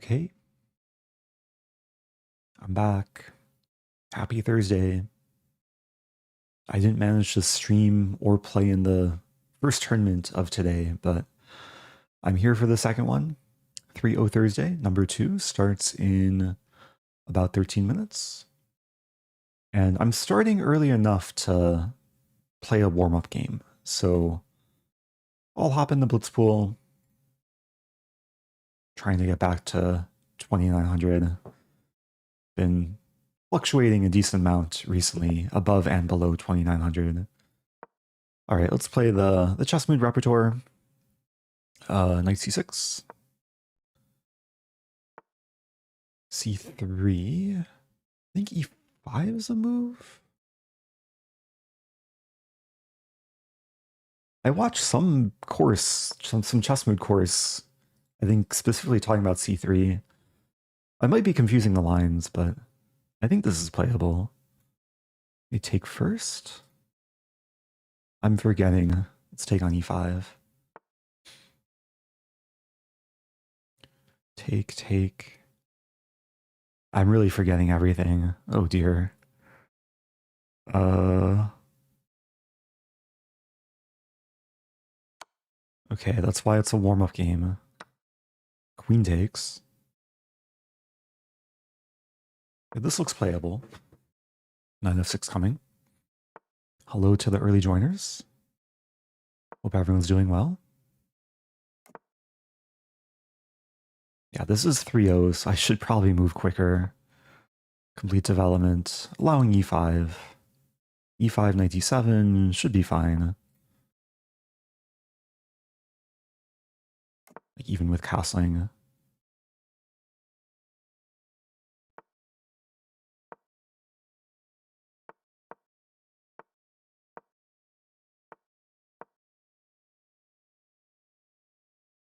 Okay. I'm back. Happy Thursday. I didn't manage to stream or play in the first tournament of today, but I'm here for the second one. 3-0 Thursday, number 2, starts in about 13 minutes. And I'm starting early enough to play a warm-up game, so I'll hop in the Blitz pool, trying to get back to 2900. Been fluctuating a decent amount recently, above and below 2900. All right, let's play the chess mood repertoire. Knight c6. c3. I think e5 is a move. I watched some course, some chess mood course, I think specifically talking about c3. I might be confusing the lines, but I think this is playable. We take first. I'm forgetting. Let's take on e5. Take. I'm really forgetting everything. Oh dear. Okay, that's why it's a warm-up game. Queen takes. This looks playable. Knight f6 coming. Hello to the early joiners. Hope everyone's doing well. Yeah, this is 3-0, so I should probably move quicker. Complete development, allowing e5. e5, knight d7 should be fine. Like even with castling.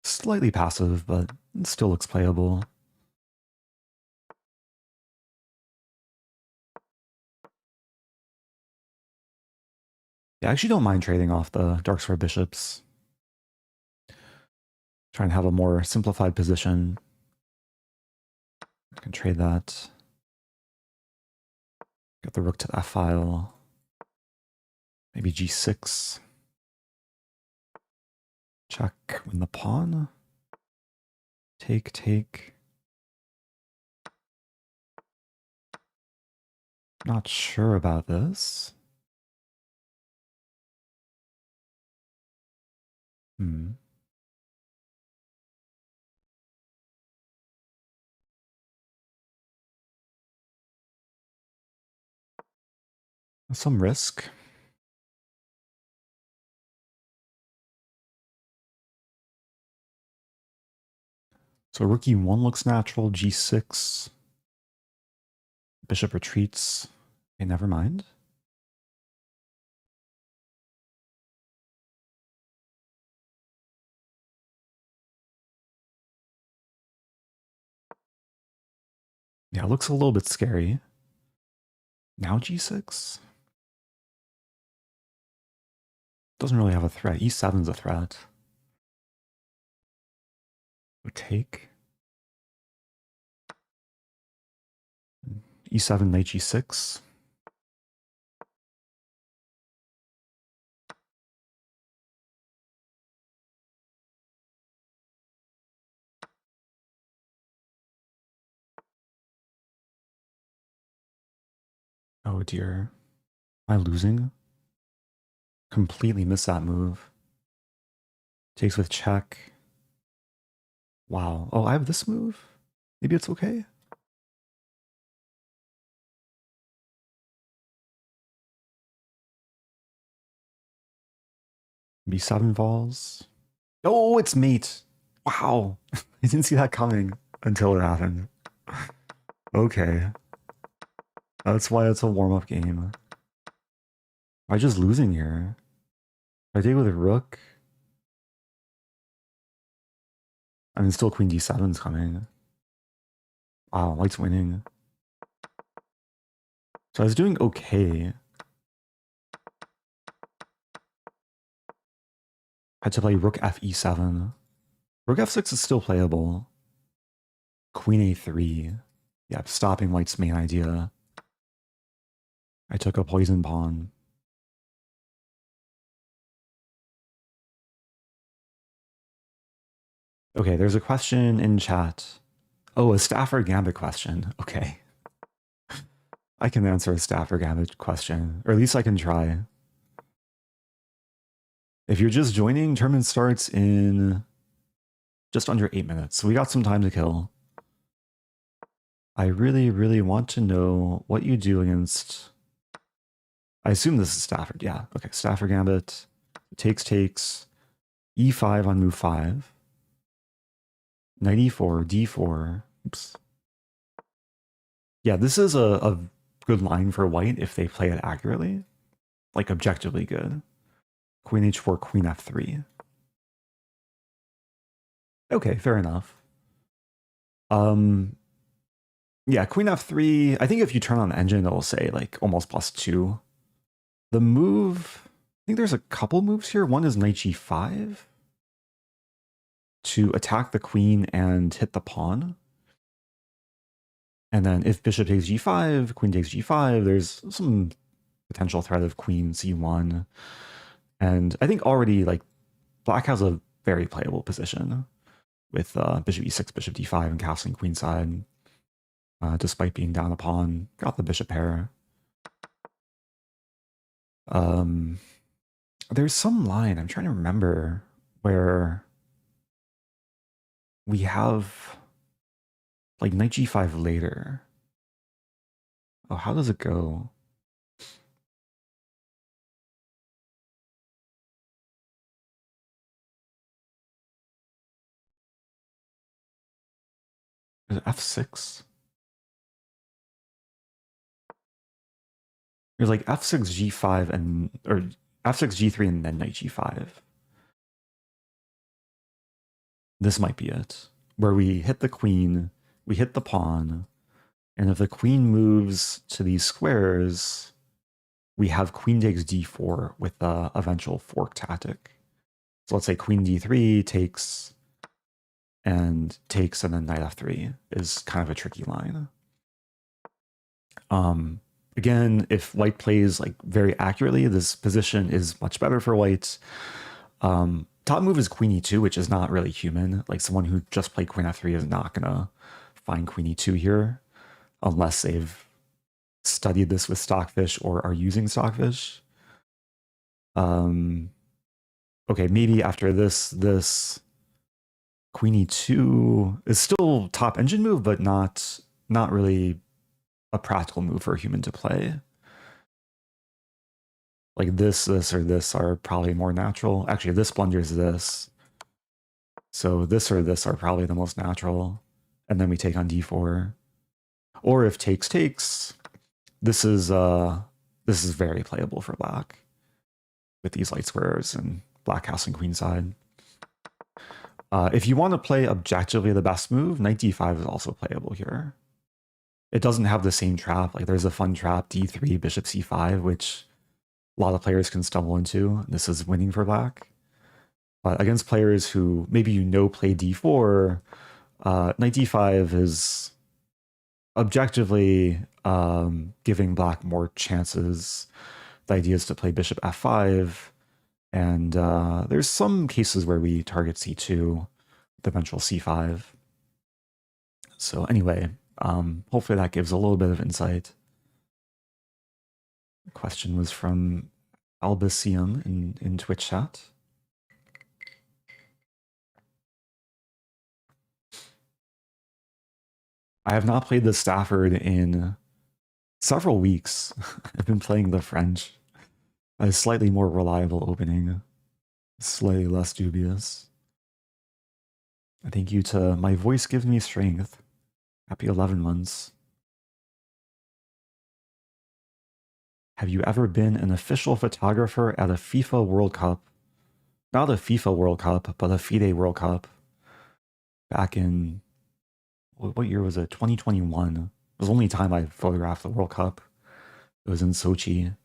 Slightly passive, but it still looks playable. Yeah, I actually don't mind trading off the dark square bishops. Try and have a more simplified position. I can trade that. Get the rook to the f file. Maybe g6. Check, win the pawn. Take. Not sure about this. Some risk. So rook e1 looks natural, g6. Bishop retreats. Okay, never mind. Yeah, it looks a little bit scary. Now g6? Doesn't really have a threat. e7's a threat. Take. e7, knight g6. Oh dear. Am I losing? Completely missed that move. Takes with check. Wow. Oh, I have this move? Maybe it's okay? b7 falls. Oh, it's mate. Wow. I didn't see that coming until it happened. Okay. That's why it's a warm-up game. Am I just losing here? If I take with a rook? I mean, still queen d7's coming. Wow, white's winning. So I was doing okay. Had to play rook f e7. Rook f6 is still playable. Queen a3. Yeah, stopping white's main idea. I took a poison pawn. Okay, there's a question in chat. Oh, a Stafford Gambit question. Okay. I can answer a Stafford Gambit question, or at least I can try. If you're just joining, tournament starts in just under 8 minutes, so we got some time to kill. I really, really want to know what you do against... I assume this is Stafford, yeah. Okay, Stafford Gambit. Takes, e5 on move 5. Knight e4, d4. Oops. Yeah, this is a good line for white if they play it accurately. Like, objectively good. Queen h4, queen f3. Okay, fair enough. Yeah, queen f3. I think if you turn on the engine, it'll say like almost +2. The move, I think there's a couple moves here. One is knight g5 to attack the queen and hit the pawn. And then if bishop takes g5, queen takes g5, there's some potential threat of queen c1. And I think already like black has a very playable position with bishop e6, bishop d5, and castling queenside. Despite being down a pawn, got the bishop pair. There's some line, I'm trying to remember, where we have like knight g5 later. Oh, how does it go? Is it f6? There's like f6 g5 and or f6 g3 and then knight g5. This might be it, where we hit the queen, we hit the pawn, and if the queen moves to these squares, we have queen takes d4 with the eventual fork tactic. So let's say queen d3 takes, and then knight f3 is kind of a tricky line. Again, if white plays like very accurately, this position is much better for white. Top move is queen e2, which is not really human. Like someone who just played queen f3 is not gonna find queen e2 here unless they've studied this with Stockfish or are using Stockfish. Okay, maybe after this queen e2 is still top engine move, but not really a practical move for a human to play. Like this, or this are probably more natural. Actually, this blunders this. So this or this are probably the most natural. And then we take on d4. Or if takes, this is very playable for black with these light squares and black castling queenside. If you want to play objectively the best move, knight d5 is also playable here. It doesn't have the same trap. Like there's a fun trap, d3, bishop c5, which a lot of players can stumble into. This is winning for black. But against players who maybe play d4, knight d5 is objectively giving black more chances. The idea is to play bishop f5, and there's some cases where we target c2, the eventual c5. So anyway, hopefully that gives a little bit of insight. The question was from Albasium in Twitch chat. I have not played the Stafford in several weeks. I've been playing the French. A slightly more reliable opening, slightly less dubious. Thank you to My Voice Gives Me Strength. Happy 11 months. Have you ever been an official photographer at a FIFA World Cup? Not a FIFA World Cup, but a FIDE World Cup. Back in, what year was it? 2021. It was the only time I photographed the World Cup. It was in Sochi.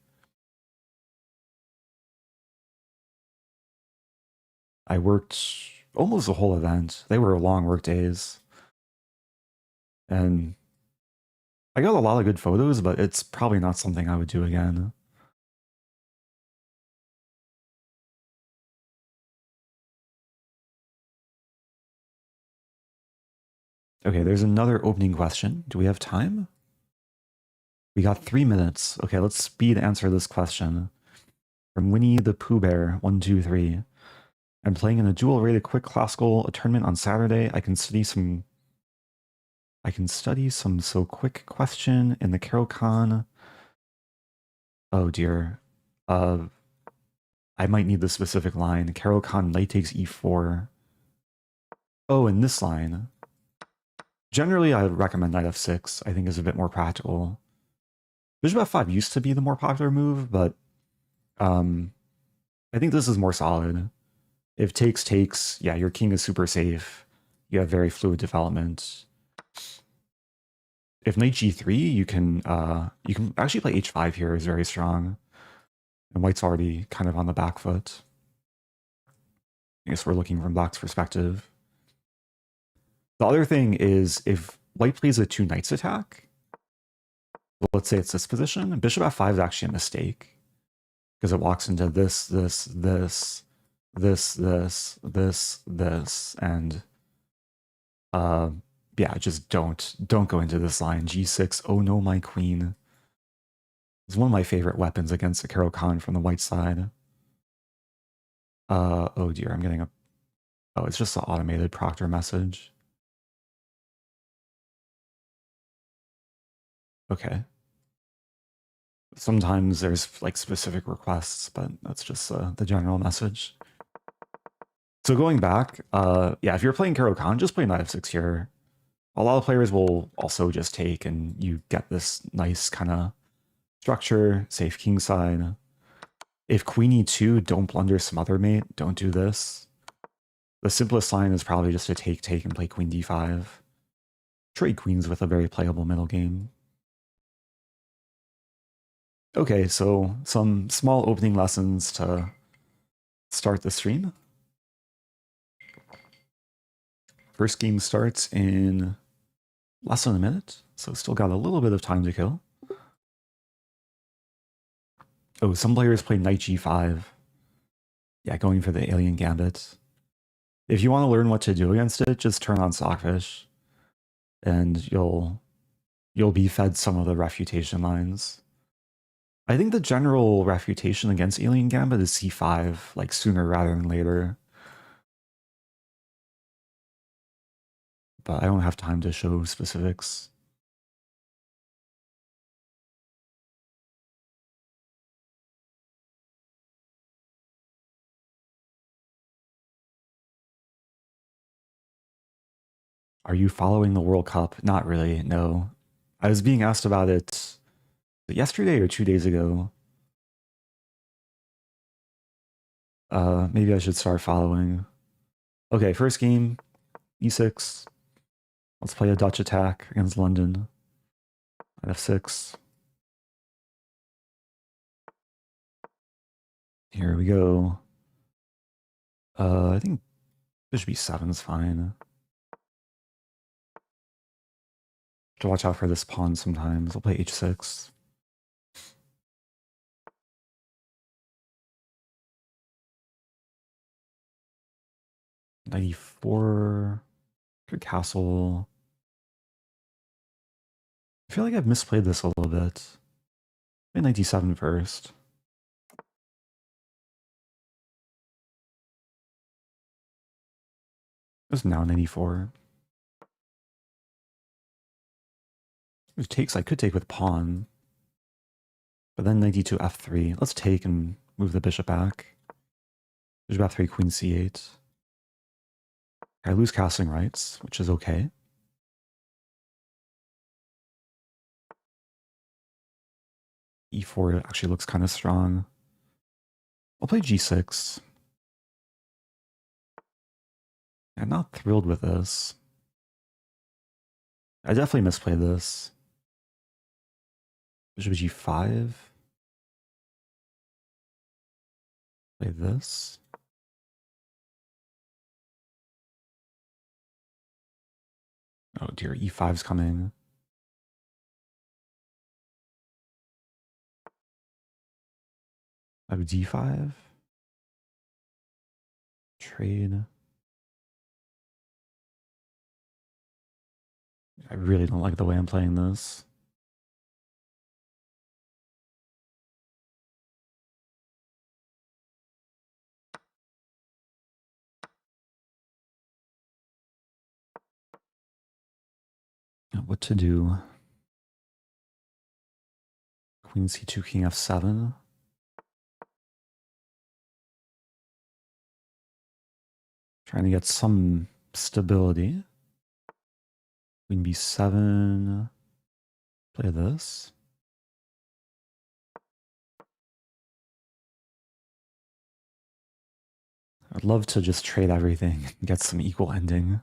I worked almost the whole event. They were long work days. And I got a lot of good photos, but it's probably not something I would do again. Okay, there's another opening question. Do we have time? We got 3 minutes. Okay, let's speed answer this question. From Winnie the Pooh Bear 123. I'm playing in a dual rated quick classical a tournament on Saturday. I can study some so quick question in the Caro Kann. Oh dear. I might need the specific line. Caro Kann knight takes e4. Oh, in this line. Generally, I would recommend knight f6. I think is a bit more practical. Bishop f5 used to be the more popular move, but I think this is more solid. If takes, yeah, your king is super safe. You have very fluid development. If knight g3, you can actually play h5 here is very strong. And white's already kind of on the back foot. I guess we're looking from black's perspective. The other thing is if white plays a two knights attack, well, let's say it's this position, bishop f5 is actually a mistake because it walks into this, and yeah, just don't go into this line. G6, oh no, my queen. It's one of my favorite weapons against the Caro Kann from the white side. Oh dear, I'm getting a... Oh, it's just an automated Proctor message. Okay. Sometimes there's like specific requests, but that's just the general message. So going back, yeah, if you're playing Caro Kann, just play knight f6 here. A lot of players will also just take, and you get this nice kind of structure, safe kingside. If queen e2, don't blunder smother mate. Don't do this. The simplest line is probably just to take, and play queen d5. Trade queens with a very playable middle game. Okay, so some small opening lessons to start the stream. First game starts in less than a minute, so still got a little bit of time to kill. Oh, some players play knight g5. Yeah, going for the alien gambit. If you want to learn what to do against it, just turn on Stockfish, and you'll be fed some of the refutation lines. I think the general refutation against alien gambit is c5, like sooner rather than later. But I don't have time to show specifics. Are you following the World Cup? Not really, no. I was being asked about it yesterday or 2 days ago. Maybe I should start following. Okay, first game, e6. Let's play a Dutch attack against London. f6. Here we go. I think bishop b7 is fine. To watch out for this pawn sometimes. I'll play h6. Knight e4. Good castle. I feel like I've misplayed this a little bit. Play knight d7 first. There's now knight e4. It takes, I could take with pawn. But then knight d2 f3. Let's take and move the bishop back. Bishop f3, queen c8. I lose castling rights, which is okay. e4 actually looks kind of strong. I'll play g6. I'm not thrilled with this. I definitely misplayed this. Bishop g5. Play this. Oh dear, e5's coming. I have d5. Trade. I really don't like the way I'm playing this. What to do? Queen c2, king f7. Trying to get some stability. Queen b7. Play this. I'd love to just trade everything and get some equal ending.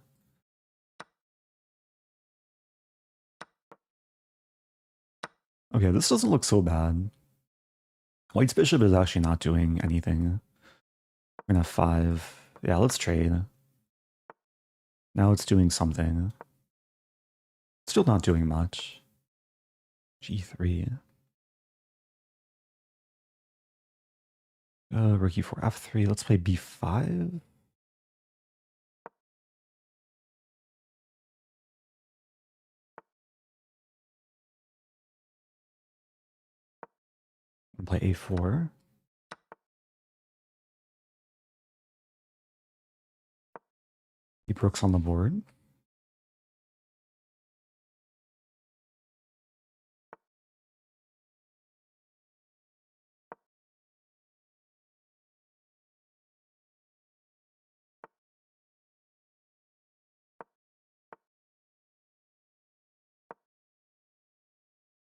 Okay, this doesn't look so bad. White's bishop is actually not doing anything. We're gonna have 5. Yeah, let's trade. Now it's doing something. Still not doing much. G3. Rook e4, f3. Let's play b5. And play a4. Keep rooks on the board.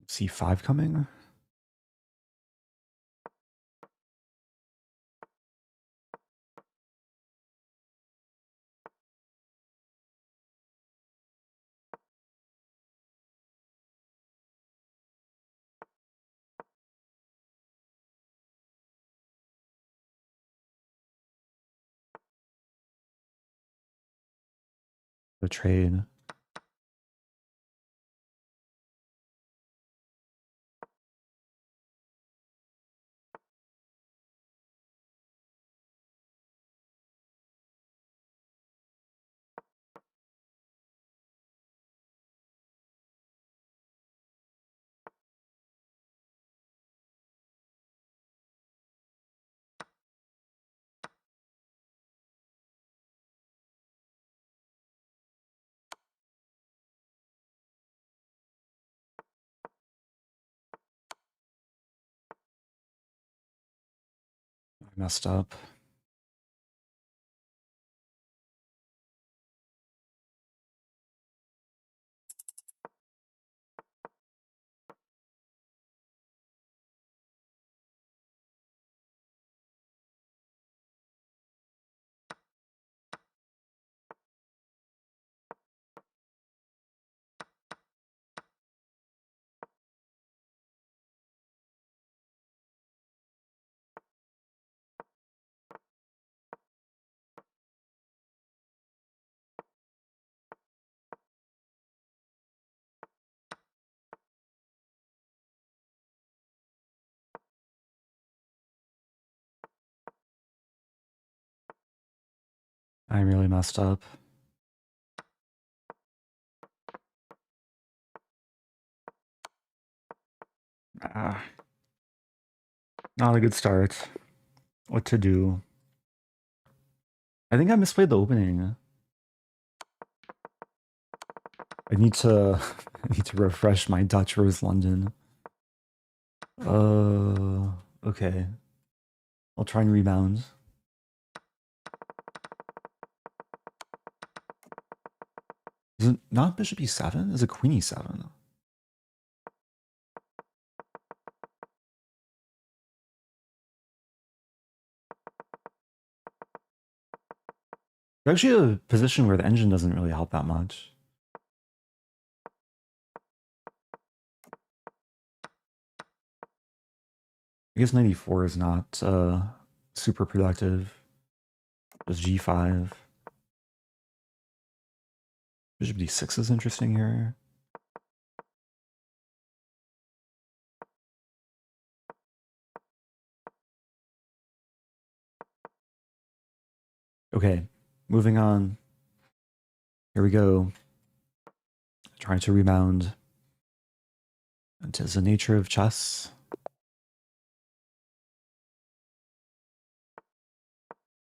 c5 coming. The trade. I messed up. I really messed up. Ah, not a good start. What to do? I think I misplayed the opening. I need to I need to refresh my Dutch Rose London. Okay. I'll try and rebound. Is it not bishop e7? Is it queen e7? It's actually a position where the engine doesn't really help that much. I guess 94 is not super productive. Just g5. Bishop d6 is interesting here. Okay, moving on. Here we go. Trying to rebound. It is the nature of chess.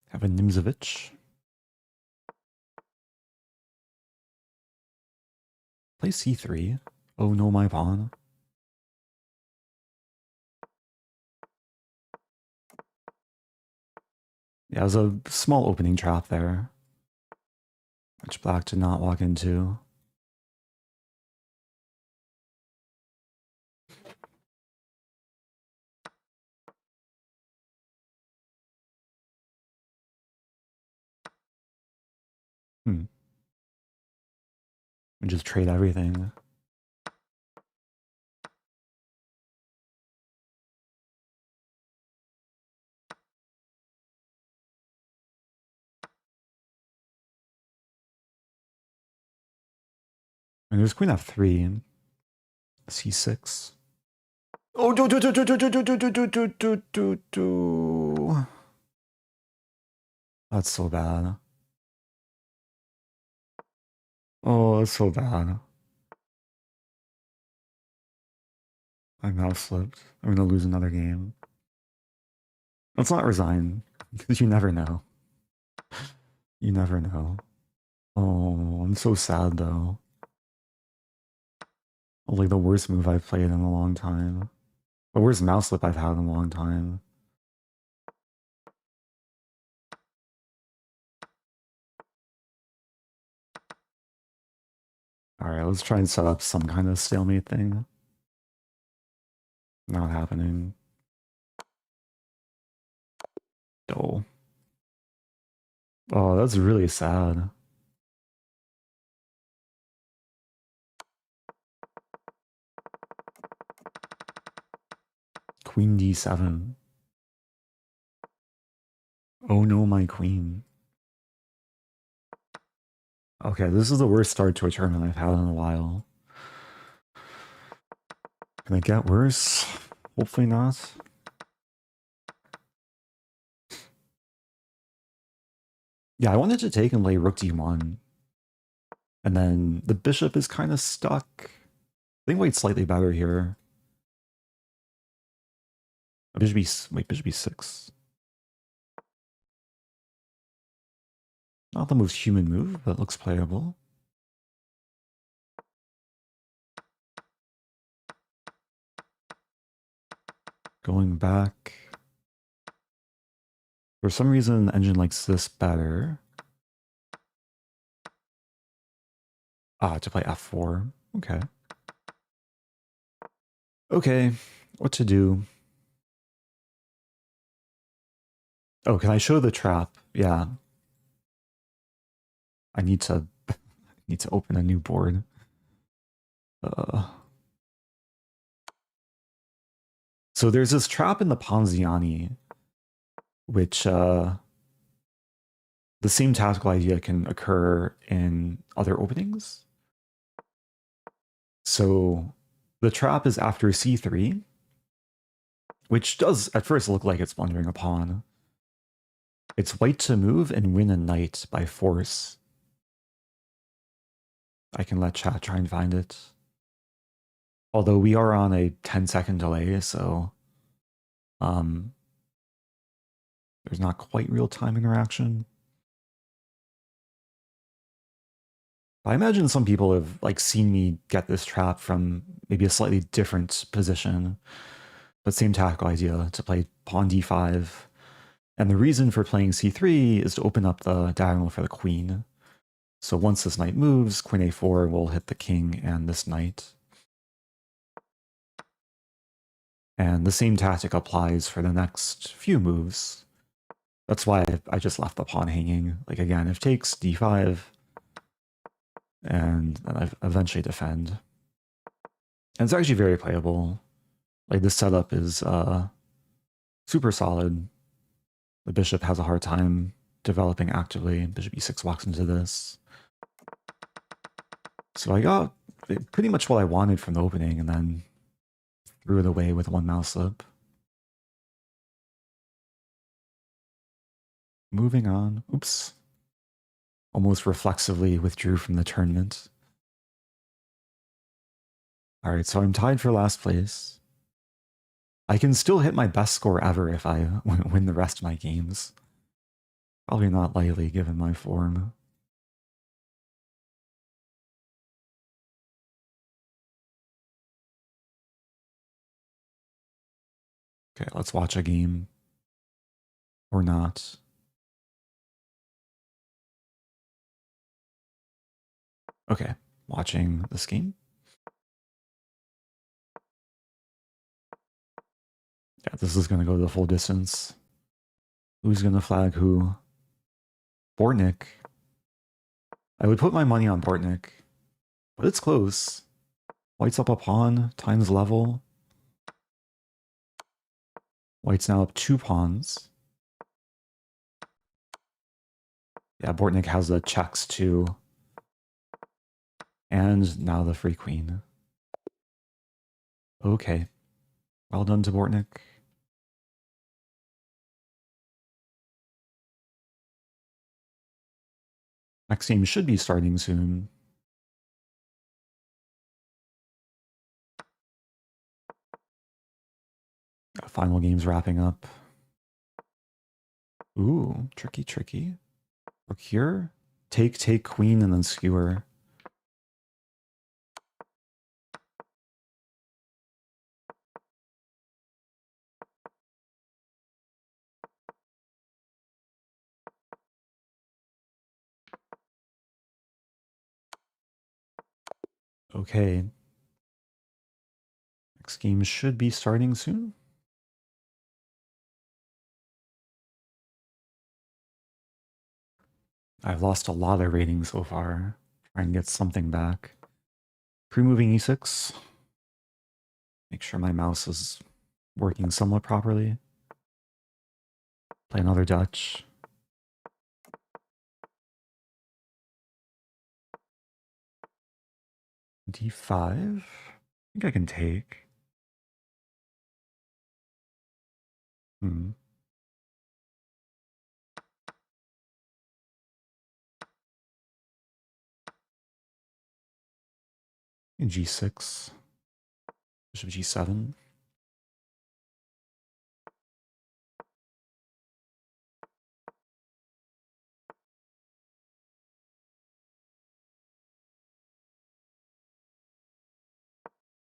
Have a Nimzowitsch. Play c3. Oh no, my pawn. Yeah, there's a small opening trap there, which black did not walk into. And just trade everything. And there's queen f3, c6. Oh, do. That's so bad. Oh, that's so bad. I mouse slipped. I'm gonna lose another game. Let's not resign, because you never know. You never know. Oh, I'm so sad though. Like the worst move I've played in a long time. The worst mouse slip I've had in a long time. Alright, let's try and set up some kind of stalemate thing. Not happening. Oh. Oh, that's really sad. Queen d7. Oh no, my queen. Okay, this is the worst start to a tournament I've had in a while. Can it get worse? Hopefully not. Yeah, I wanted to take and lay rook d1. And then the bishop is kind of stuck. I think white's slightly better here. Bishop b6. Not the most human move, but looks playable. Going back. For some reason, the engine likes this better. Ah, to play f4. Okay. Okay, what to do? Oh, can I show the trap? Yeah. I need to open a new board. So there's this trap in the Ponziani, which the same tactical idea can occur in other openings. So the trap is after c3, which does at first look like it's blundering a pawn. It's white to move and win a knight by force. I can let chat try and find it. Although we are on a 10-second delay, so there's not quite real-time interaction. I imagine some people have like seen me get this trap from maybe a slightly different position, but same tactical idea, to play pawn d5. And the reason for playing c3 is to open up the diagonal for the queen. So once this knight moves, queen a4 will hit the king and this knight. And the same tactic applies for the next few moves. That's why I just left the pawn hanging. Like again, if takes d5, and then I eventually defend. And it's actually very playable. Like this setup is super solid. The bishop has a hard time developing actively. Bishop e6 walks into this. So I got pretty much what I wanted from the opening and then threw it away with one mouse slip. Moving on. Oops. Almost reflexively withdrew from the tournament. All right, so I'm tied for last place. I can still hit my best score ever if I win the rest of my games. Probably not likely given my form. Okay, let's watch a game. Or not. Okay, watching this game. Yeah, this is going to go the full distance. Who's going to flag who? Bortnik. I would put my money on Bortnik, but it's close. White's up a pawn, time's level. White's now up 2 pawns. Yeah, Bortnik has the checks too. And now the free queen. Okay. Well done to Bortnik. Next game should be starting soon. Final game's wrapping up. Ooh, tricky, tricky. Procure. Take queen, and then skewer. Okay. Next game should be starting soon. I've lost a lot of ratings so far. Try and get something back. Pre-moving e6. Make sure my mouse is working somewhat properly. Play another Dutch. D5. I think I can take. Hmm. In G6. Bishop G7.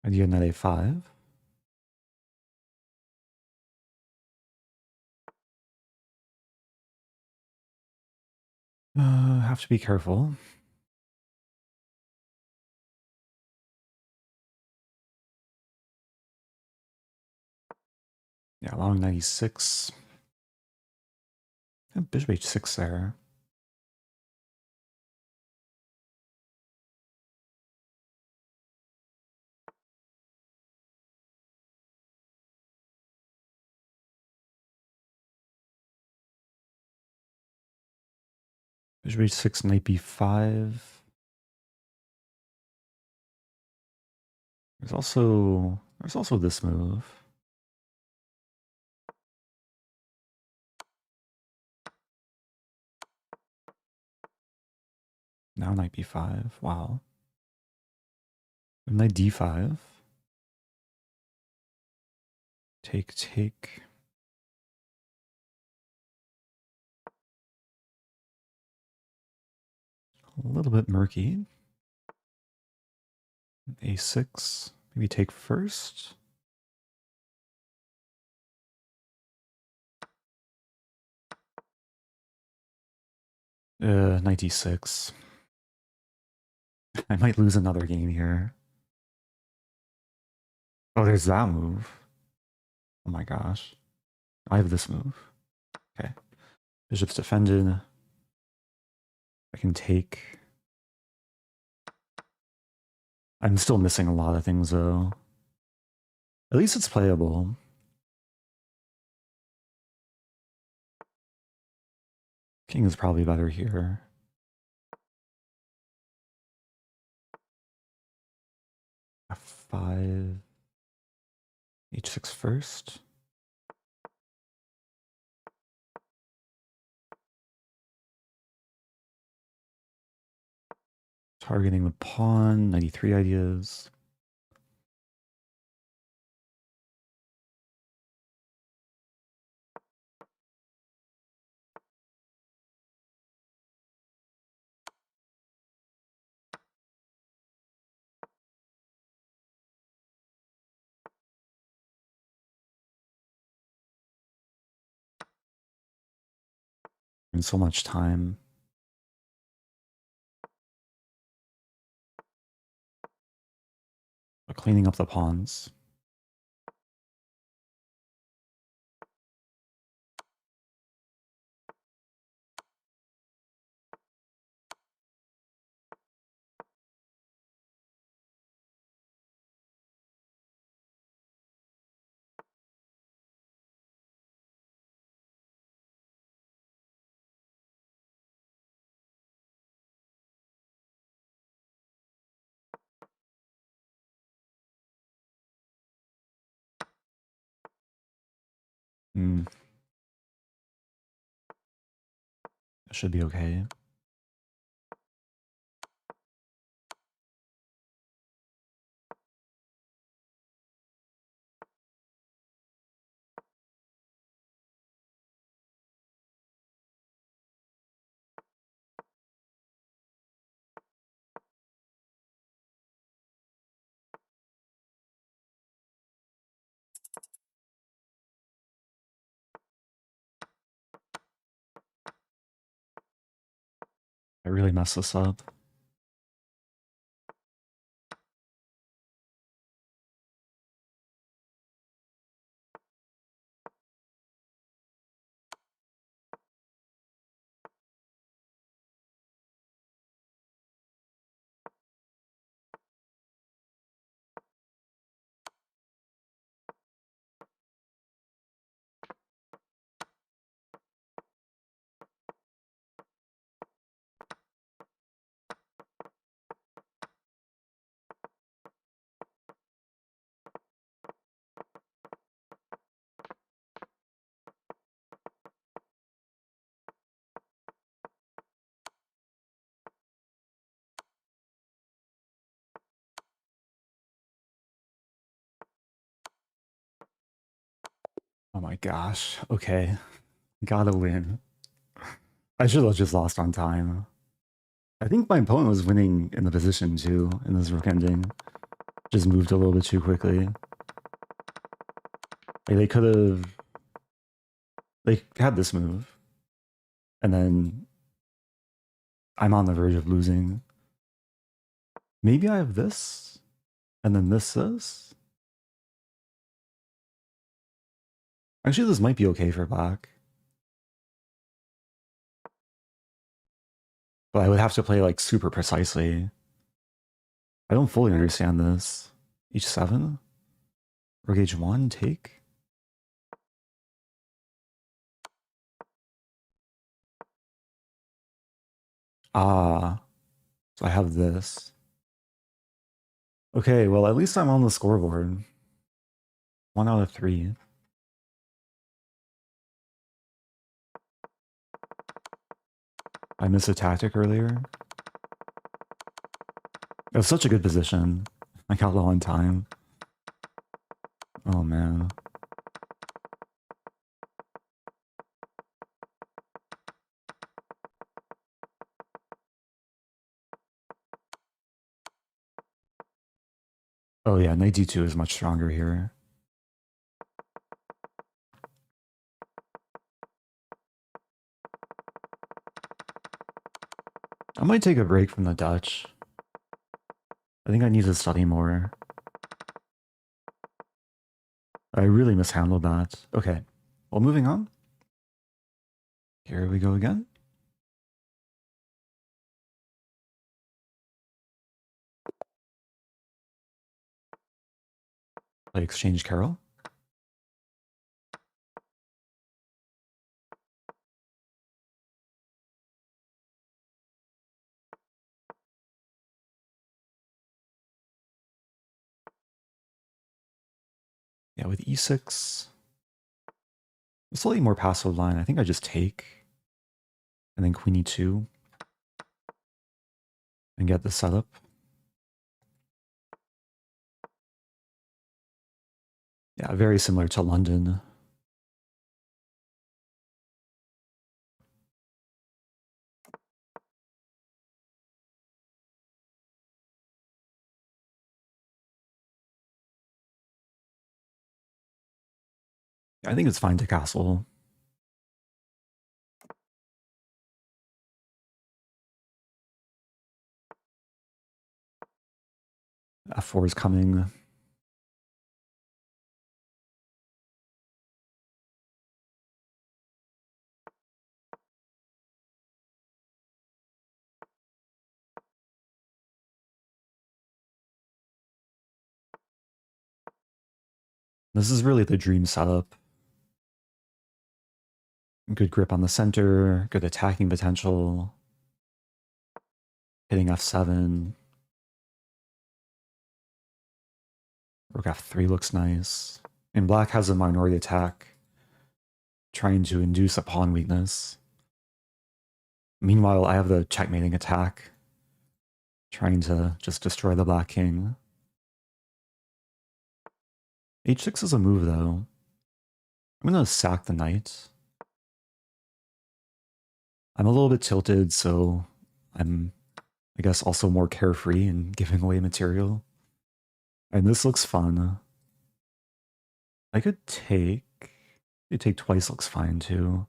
Idea knight A5. Have to be careful. Yeah, long 96. Yeah, bishop H6 there. Bishop H6, knight B5. There's also this move. Now knight B5. Wow. Knight D5. Take. A little bit murky. A6. Maybe take first. Knight D6. I might lose another game here. Oh, there's that move. Oh my gosh. I have this move. Okay. Bishop's defended. I can take. I'm still missing a lot of things though. At least it's playable. King is probably better here. e5, h6 first. Targeting the pawn, 93 ideas. And so much time. But cleaning up the pawns. That should be okay. I really messed this up. Oh my gosh. Okay. Gotta win. I should have just lost on time. I think my opponent was winning in the position too in this rook ending. Just moved a little bit too quickly. Like they could have... They had this move. And then I'm on the verge of losing. Maybe I have this? And then this? Actually, this might be okay for black. But I would have to play like super precisely. I don't fully understand this. H7? Rook H1, take? Ah, so I have this. Okay, well at least I'm on the scoreboard. 1 out of 3. I missed a tactic earlier. It was such a good position. I got low on time. Oh man. Oh yeah, knight d2 is much stronger here. I might take a break from the Dutch. I think I need to study more. I really mishandled that. Okay, well, moving on. Here we go again. Play exchange Caro. Yeah, with e6, a slightly more passive line. I think I just take, and then queen e2, and get the setup. Yeah, very similar to London. I think it's fine to castle. F4 is coming. This is really the dream setup. Good grip on the center, good attacking potential. Hitting f7. Rook f3 looks nice. And black has a minority attack, trying to induce a pawn weakness. Meanwhile, I have the checkmating attack, trying to just destroy the black king. h6 is a move, though. I'm going to sack the knight. I'm a little bit tilted, so I'm, I guess, also more carefree in giving away material. And this looks fun. I could take... You take twice looks fine, too.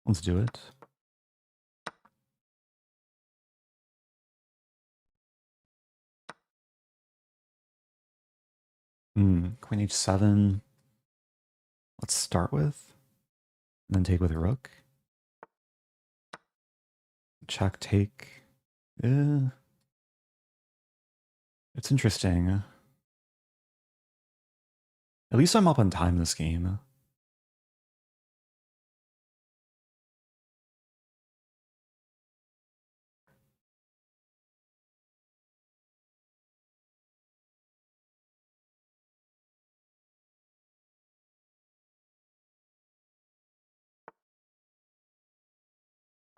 Let's do it. Queen h7. Let's start with. And then take with a rook. Check, take. It's interesting. At least I'm up on time this game.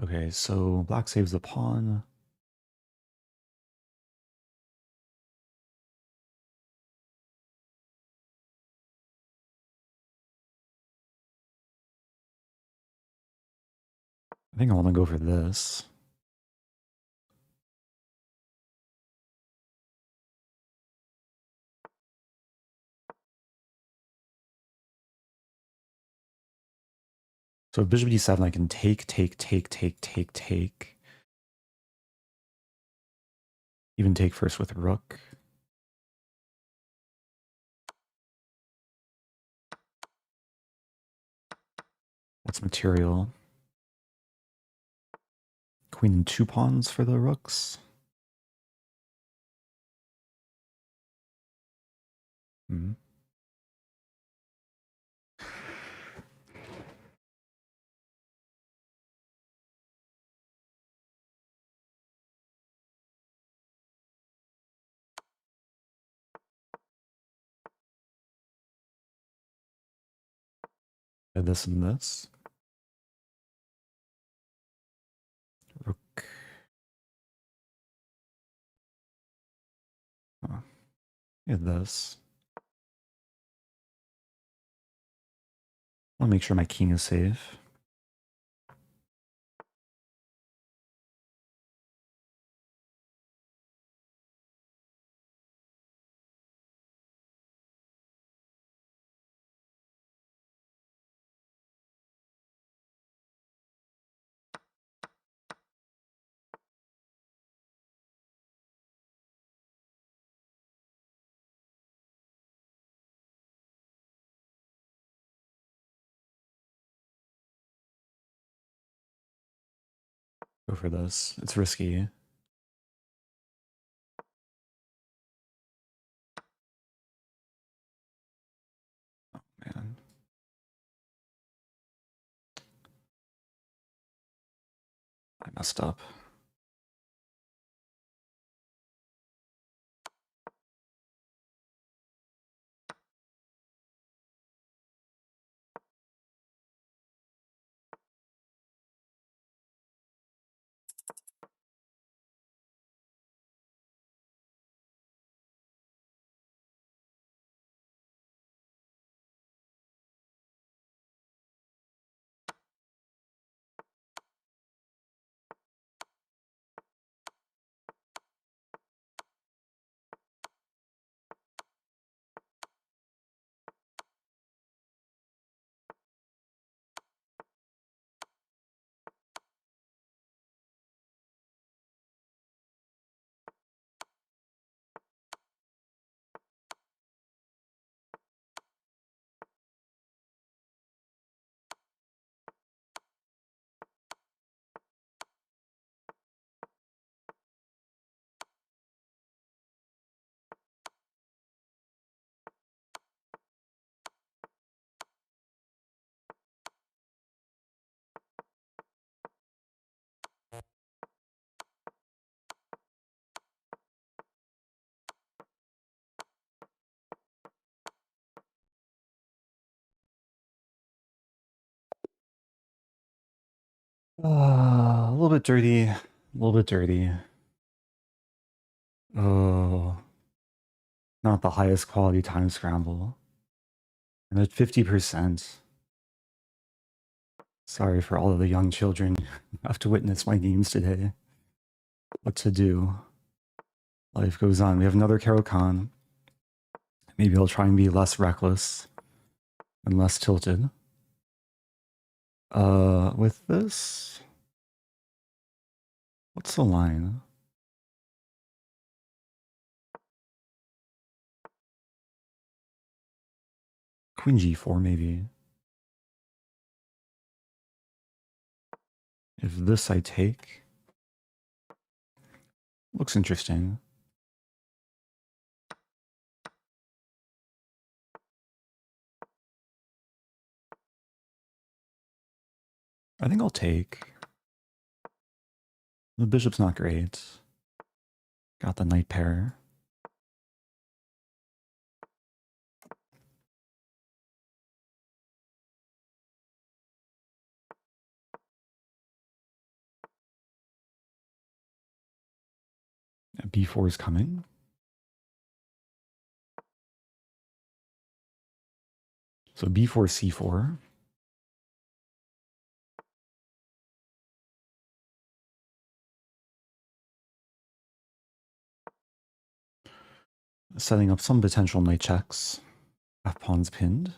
Okay, so black saves the pawn. I think I want to go for this. So bishop d7, I can take. Even take first with rook. That's material. Queen and 2 pawns for the rooks. And this and this. Rook. Oh. And this. I want to make sure my king is safe. Go for this. It's risky. Oh, man. I messed up. A little bit dirty. A little bit dirty. Oh, not the highest quality time scramble. I'm at 50%. Sorry for all of the young children who have to witness my games today. What to do? Life goes on. We have another Caro Kann. Maybe I'll try and be less reckless and less tilted. With this, what's the line? Queen G4, maybe. If this I take, looks interesting. I think I'll take. The bishop's not great. Got the knight pair. B4 is coming. So B4, C4. Setting up some potential knight checks. F-pawn's pinned.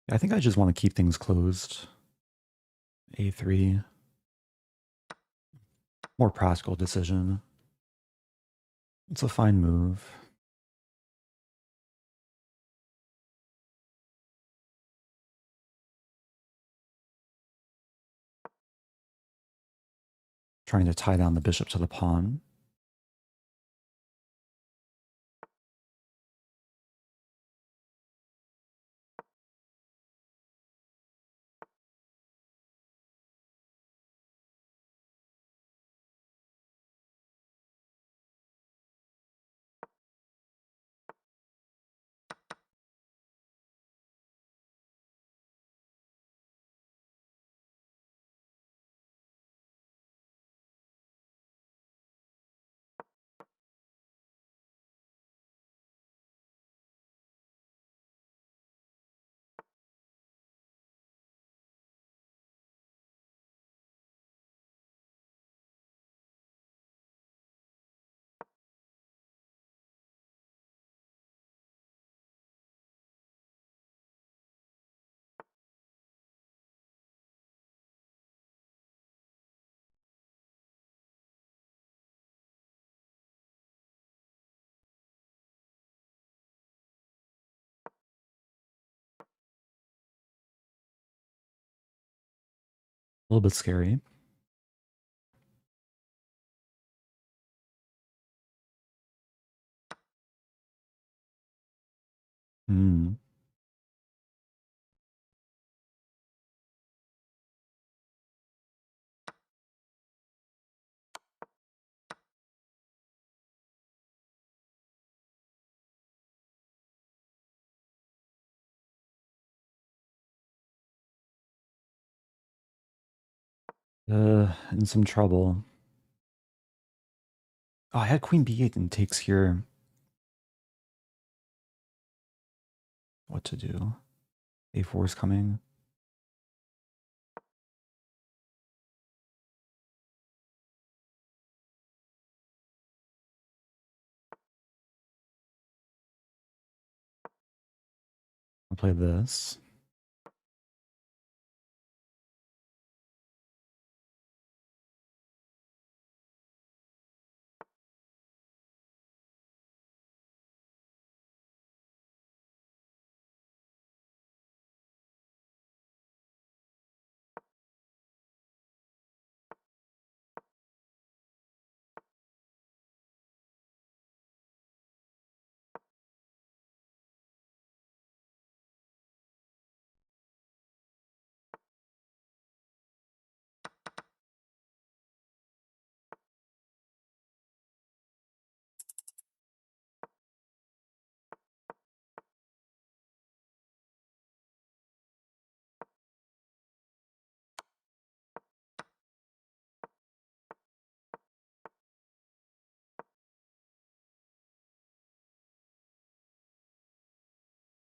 I think I just want to keep things closed. A3. More practical decision. It's a fine move. Trying to tie down the bishop to the pawn. A little bit scary. Hmm. In some trouble. Oh, I had queen b8 and takes here. What to do? A4 is coming. I'll play this.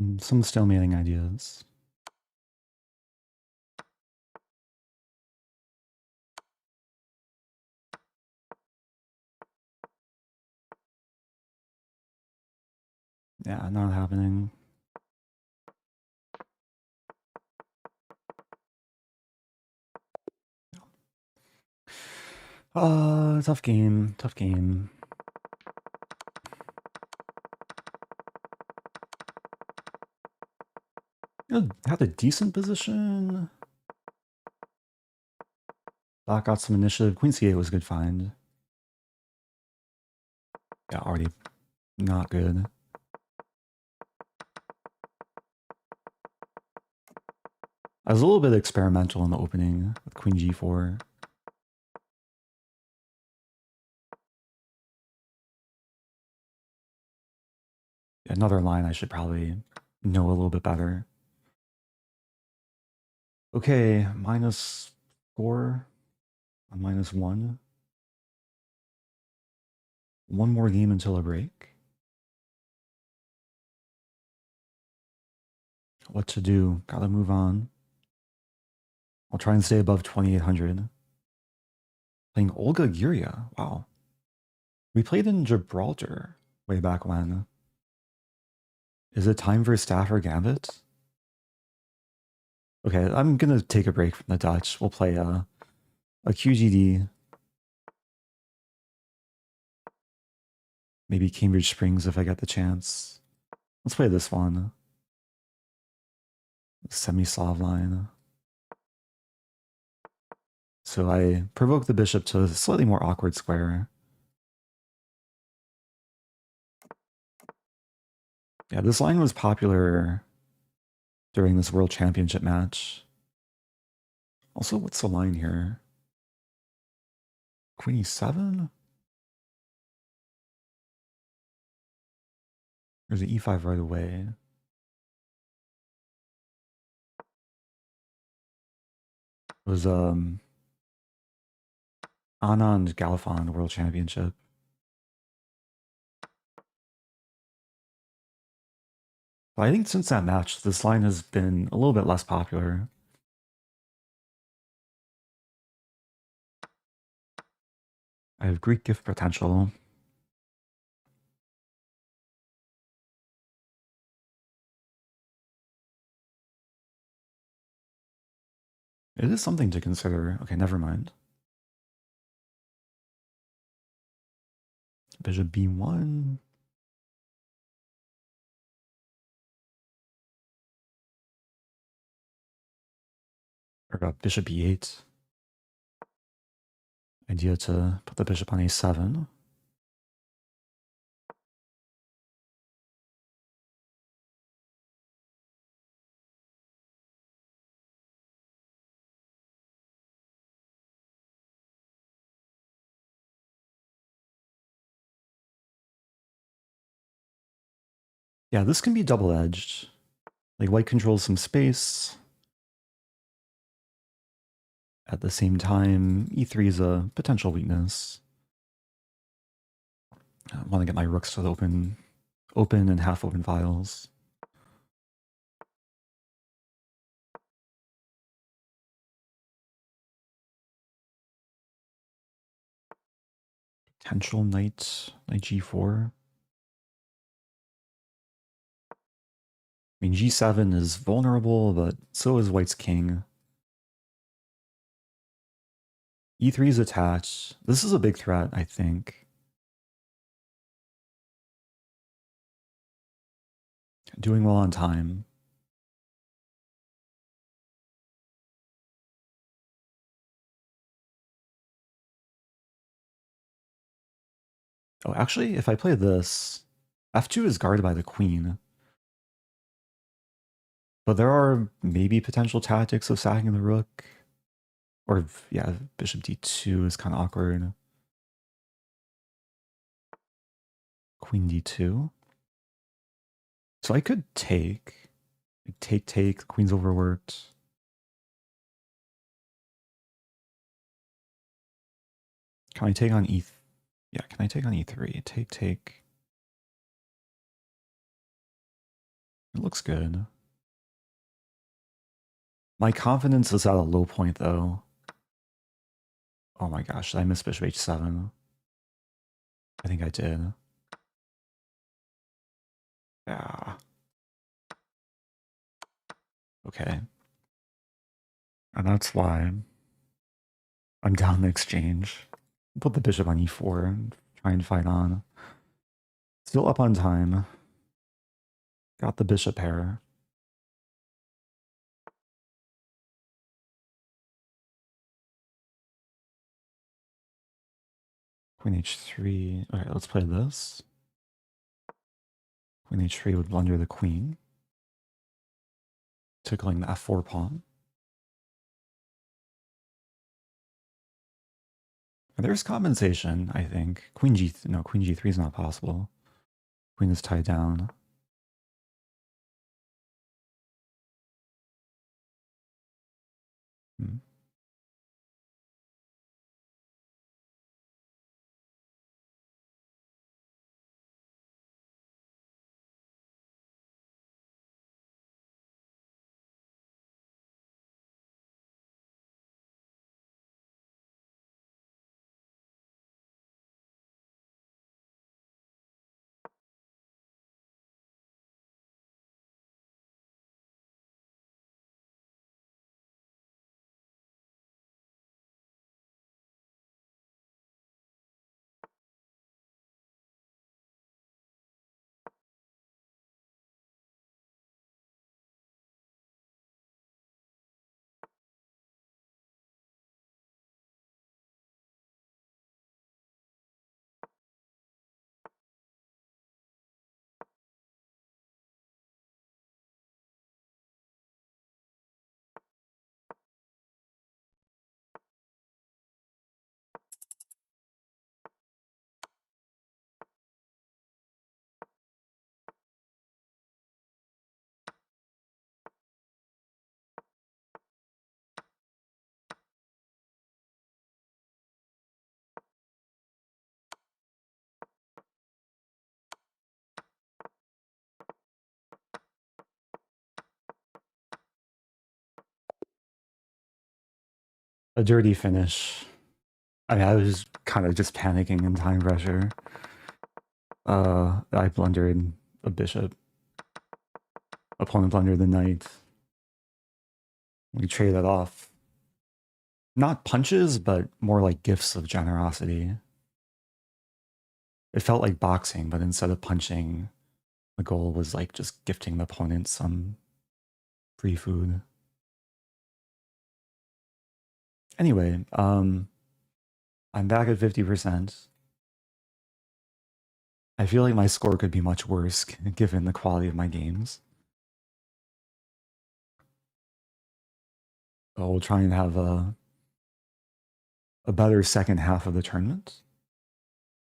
Some stalemating ideas. Yeah, not happening. Tough game, tough game. Had a decent position. Black got some initiative. Queen c8 was a good find. Yeah, already not good. I was a little bit experimental in the opening with Queen g4. Another line I should probably know a little bit better. Okay, -4 on -1. One more game until a break. What to do? Gotta move on. I'll try and stay above 2,800. Playing Olga Girya. Wow. We played in Gibraltar way back when. Is it time for Stafford Gambit? Okay, I'm gonna take a break from the Dutch. We'll play a QGD. Maybe Cambridge Springs if I get the chance. Let's play this one. Semi-Slav line. So I provoke the bishop to a slightly more awkward square. Yeah, this line was popular during this World Championship match. Also, what's the line here? Queen e7? There's an e5 right away. It was Anand Galfond World Championship. But I think since that match, this line has been a little bit less popular. I have Greek gift potential. It is something to consider. Okay, never mind. Bishop b1. Or bishop e8. Idea to put the bishop on a7. Yeah, this can be double-edged. Like, white controls some space. At the same time, e3 is a potential weakness. I want to get my rooks to the open and half-open files. Potential knight g4. I mean, g7 is vulnerable, but so is white's king. e3 is attached. This is a big threat, I think. Doing well on time. Oh, actually, if I play this, f2 is guarded by the queen. But there are maybe potential tactics of sacking the rook. Or, yeah, bishop d2 is kind of awkward. Queen d2. So I could take. Take, the queen's overworked. Can I take on e? Yeah, can I take on e3? Take. It looks good. My confidence is at a low point, though. Oh my gosh, did I miss bishop h7? I think I did. Yeah. Okay. And that's why I'm down the exchange. Put the bishop on e4 and try and fight on. Still up on time. Got the bishop pair. Queen h3. All right, let's play this. Queen h3 would blunder the queen, tickling the f4 pawn. And there's compensation, I think. Queen g3 is not possible. Queen is tied down. Hmm. A dirty finish. I mean, I was kind of just panicking in time pressure. I blundered a bishop. Opponent blundered the knight. We traded off. Not punches, but more like gifts of generosity. It felt like boxing, but instead of punching, the goal was like just gifting the opponent some free food. Anyway, I'm back at 50%. I feel like my score could be much worse given the quality of my games. But we'll try and have a better second half of the tournament.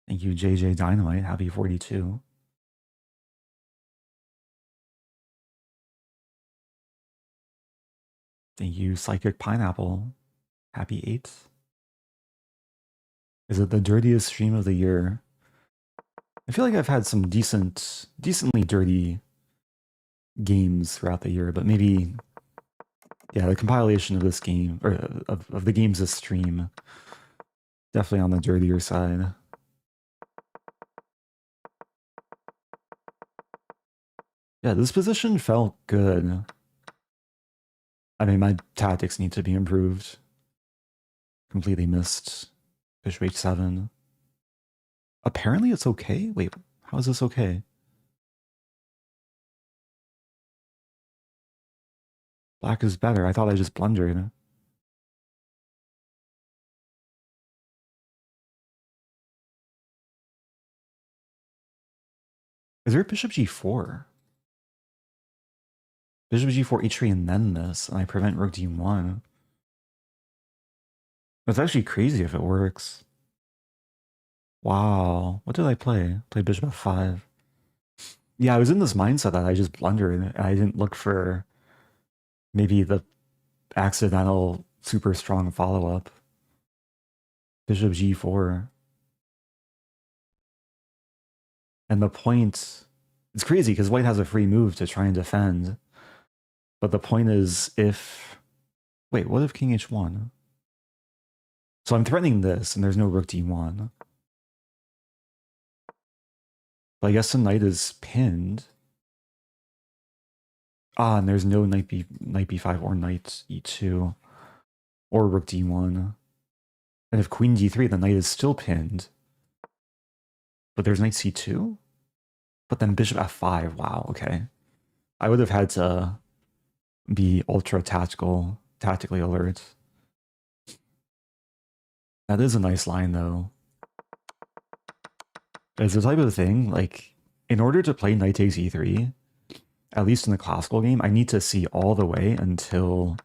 Thank you, JJ Dynamite. Happy 42. Thank you, Psychic Pineapple. Happy 8. Is it the dirtiest stream of the year? I feel like I've had some decently dirty games throughout the year, but maybe, yeah, the compilation of this game, or of the games this stream, definitely on the dirtier side. Yeah, this position felt good. I mean, my tactics need to be improved. Completely missed bishop h7. Apparently it's okay? Wait, how is this okay? Black is better. I thought I just blundered. Is there bishop g4? Bishop g4, h3, and then this, and I prevent rook d1. That's actually crazy if it works. Wow. What did I play? Play bishop f5. Yeah, I was in this mindset that I just blundered, and I didn't look for maybe the accidental super strong follow-up. Bishop g4. And the point It's crazy because white has a free move to try and defend. But the point is if... Wait, what if king h1? So I'm threatening this and there's no rook d1. But I guess the knight is pinned. Ah, and there's no knight b5 or knight e2 or rook d1. And if queen d3, the knight is still pinned. But there's knight c2? But then bishop f5, wow, okay. I would have had to be ultra tactically alert. That is a nice line though. It's the type of thing, like, in order to play knight takes e3, at least in the classical game, I need to see all the way until...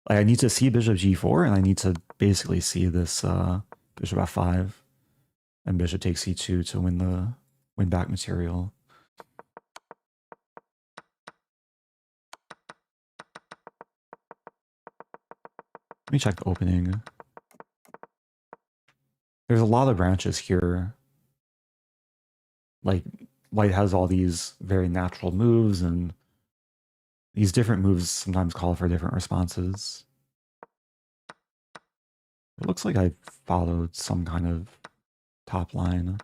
Like, I need to see bishop g4, and I need to basically see this bishop f5 and bishop takes c2 to win back material. Let me check the opening. There's a lot of branches here. Like, white has all these very natural moves, and these different moves sometimes call for different responses. It looks like I followed some kind of top line.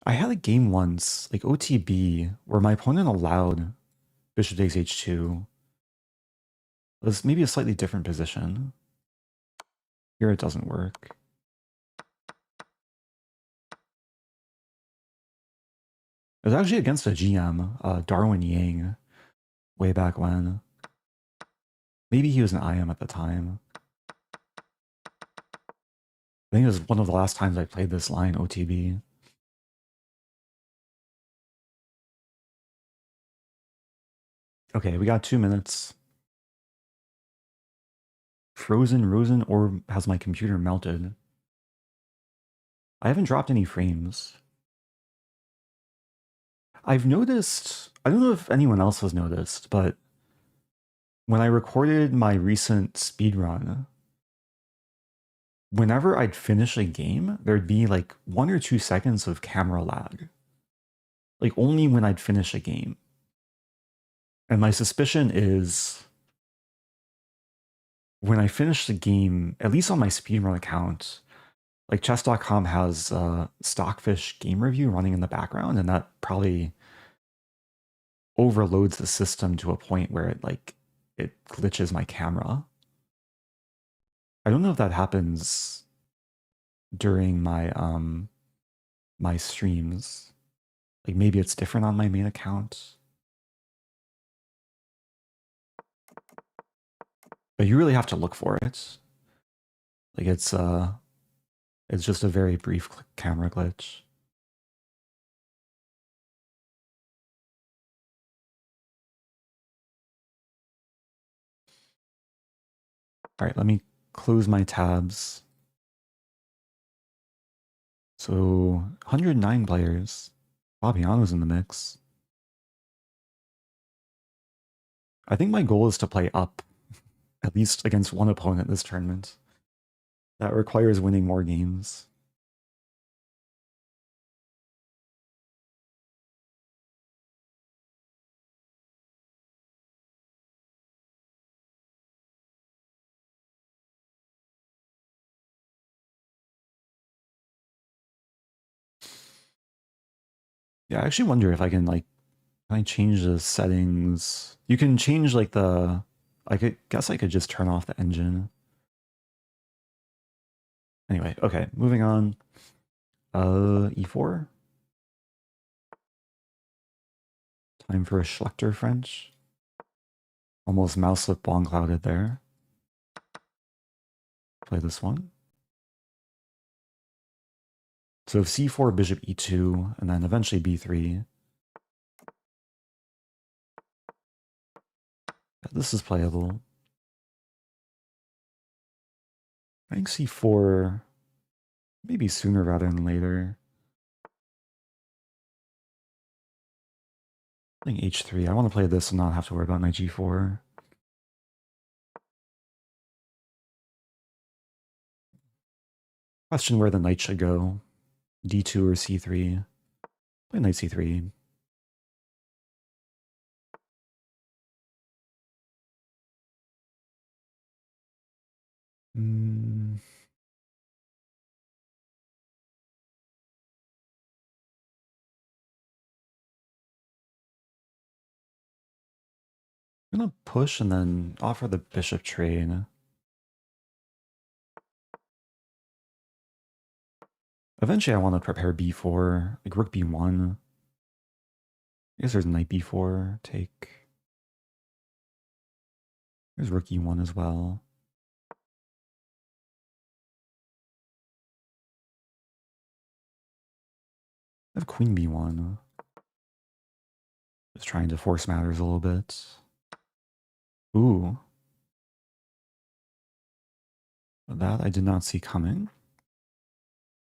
I had a game once, like OTB, where my opponent allowed bishop takes h2. It was maybe a slightly different position. Here it doesn't work. It was actually against a GM, Darwin Yang, way back when. Maybe he was an IM at the time. I think it was one of the last times I played this line, OTB. Okay, we got 2 minutes. Frozen, Rosen, or has my computer melted? I haven't dropped any frames. I've noticed, I don't know if anyone else has noticed, but when I recorded my recent speedrun, whenever I'd finish a game, there'd be like 1 or 2 seconds of camera lag. Like only when I'd finish a game. And my suspicion is when I finish the game, at least on my speedrun account, like chess.com has Stockfish game review running in the background, and that probably overloads the system to a point where it glitches my camera. I don't know if that happens during my my streams. Like maybe it's different on my main account. But you really have to look for it. Like it's just a very brief camera glitch. All right, let me close my tabs. So 109 players. Fabiano's in the mix. I think my goal is to play up, at least against one opponent this tournament. That requires winning more games. Yeah, I actually wonder if I can can I change the settings? You can change like the, guess I could just turn off the engine. Anyway, okay, moving on. E4. Time for a Schlechter French. Almost mouse slip long clouded there. Play this one. So c4, bishop e2, and then eventually b3. This is playable. I think c4, maybe sooner rather than later. I think h3. I want to play this and not have to worry about my g4. Question where the knight should go. D2 or C3. Play knight C3. Hmm. I'm gonna push and then offer the bishop trade. Eventually I want to prepare b4, like rook b1. I guess there's knight b4, take. There's rook e1 as well. I have queen b1. Just trying to force matters a little bit. Ooh. That I did not see coming.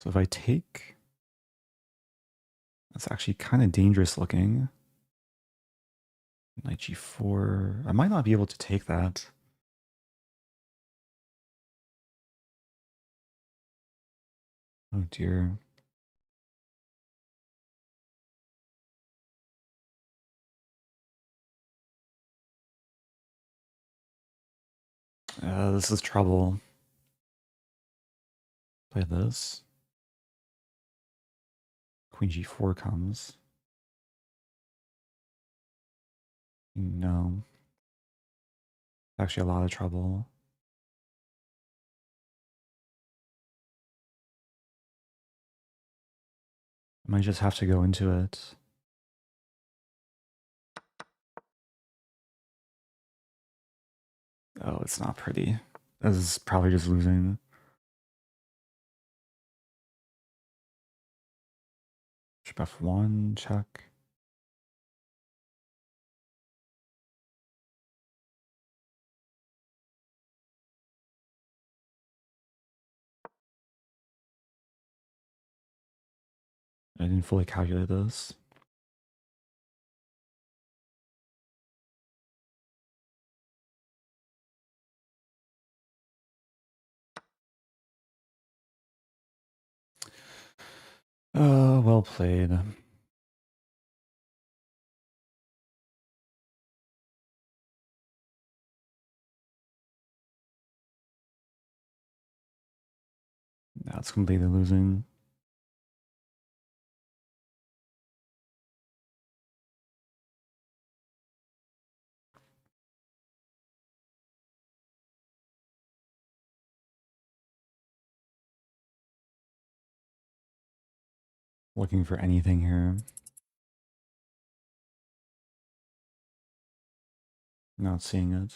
So if I take, that's actually kind of dangerous looking. Knight g4. I might not be able to take that. Oh dear. This is trouble. Play this. Queen g4 comes. No. Actually a lot of trouble. I might just have to go into it. Oh, it's not pretty. This is probably just losing. Bishop f1, check. I didn't fully calculate this. Well played. That's completely losing. Looking for anything here. Not seeing it.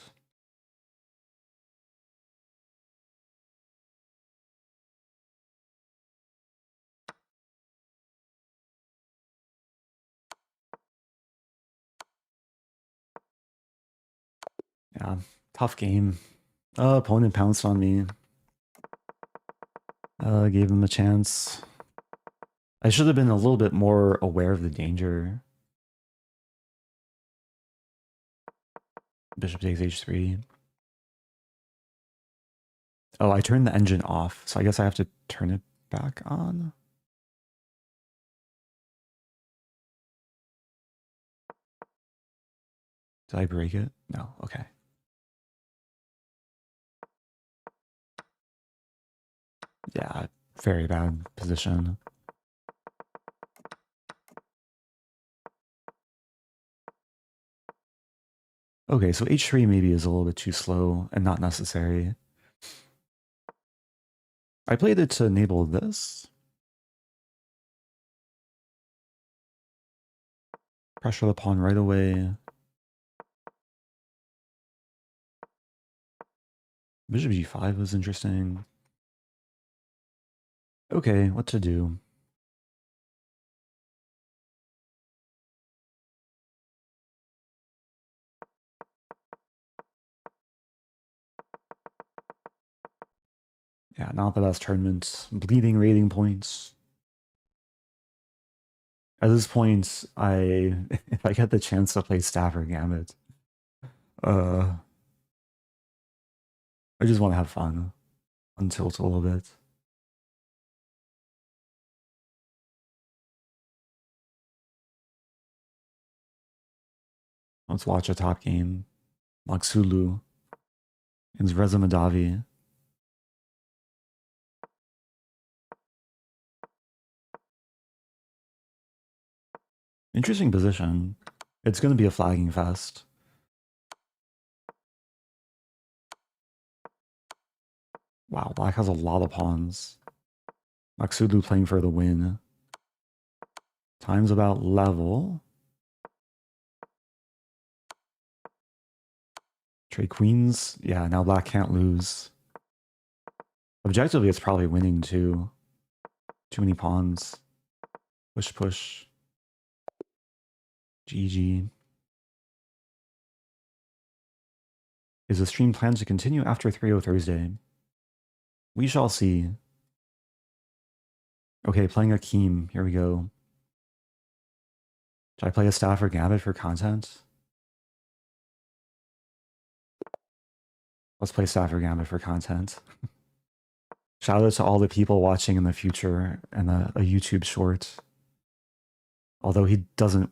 Yeah, tough game. Opponent pounced on me. Gave him a chance. I should have been a little bit more aware of the danger. Bishop takes h3. Oh, I turned the engine off, so I guess I have to turn it back on. Did I break it? No, okay. Yeah, very bad position. Okay, so h3 maybe is a little bit too slow and not necessary. I played it to enable this. Pressure the pawn right away. Bishop g5 was interesting. Okay, what to do? Yeah, not the best tournament. Bleeding rating points. At this point, if I get the chance to play Stafford Gambit, I just want to have fun on tilt a little bit. Let's watch a top game. Maksulu and Zrezamadavi. Interesting position. It's going to be a flagging fest. Wow, black has a lot of pawns. Maksulu playing for the win. Time's about level. Trade queens. Yeah, now black can't lose. Objectively, it's probably winning too. Too many pawns. Push, push. GG. Is the stream planned to continue after 3:00 Thursday? We shall see. Okay, playing Akeem. Here we go. Should I play a Stafford Gambit for content? Let's play Stafford Gambit for content. Shout out to all the people watching in the future and a YouTube short. Although he doesn't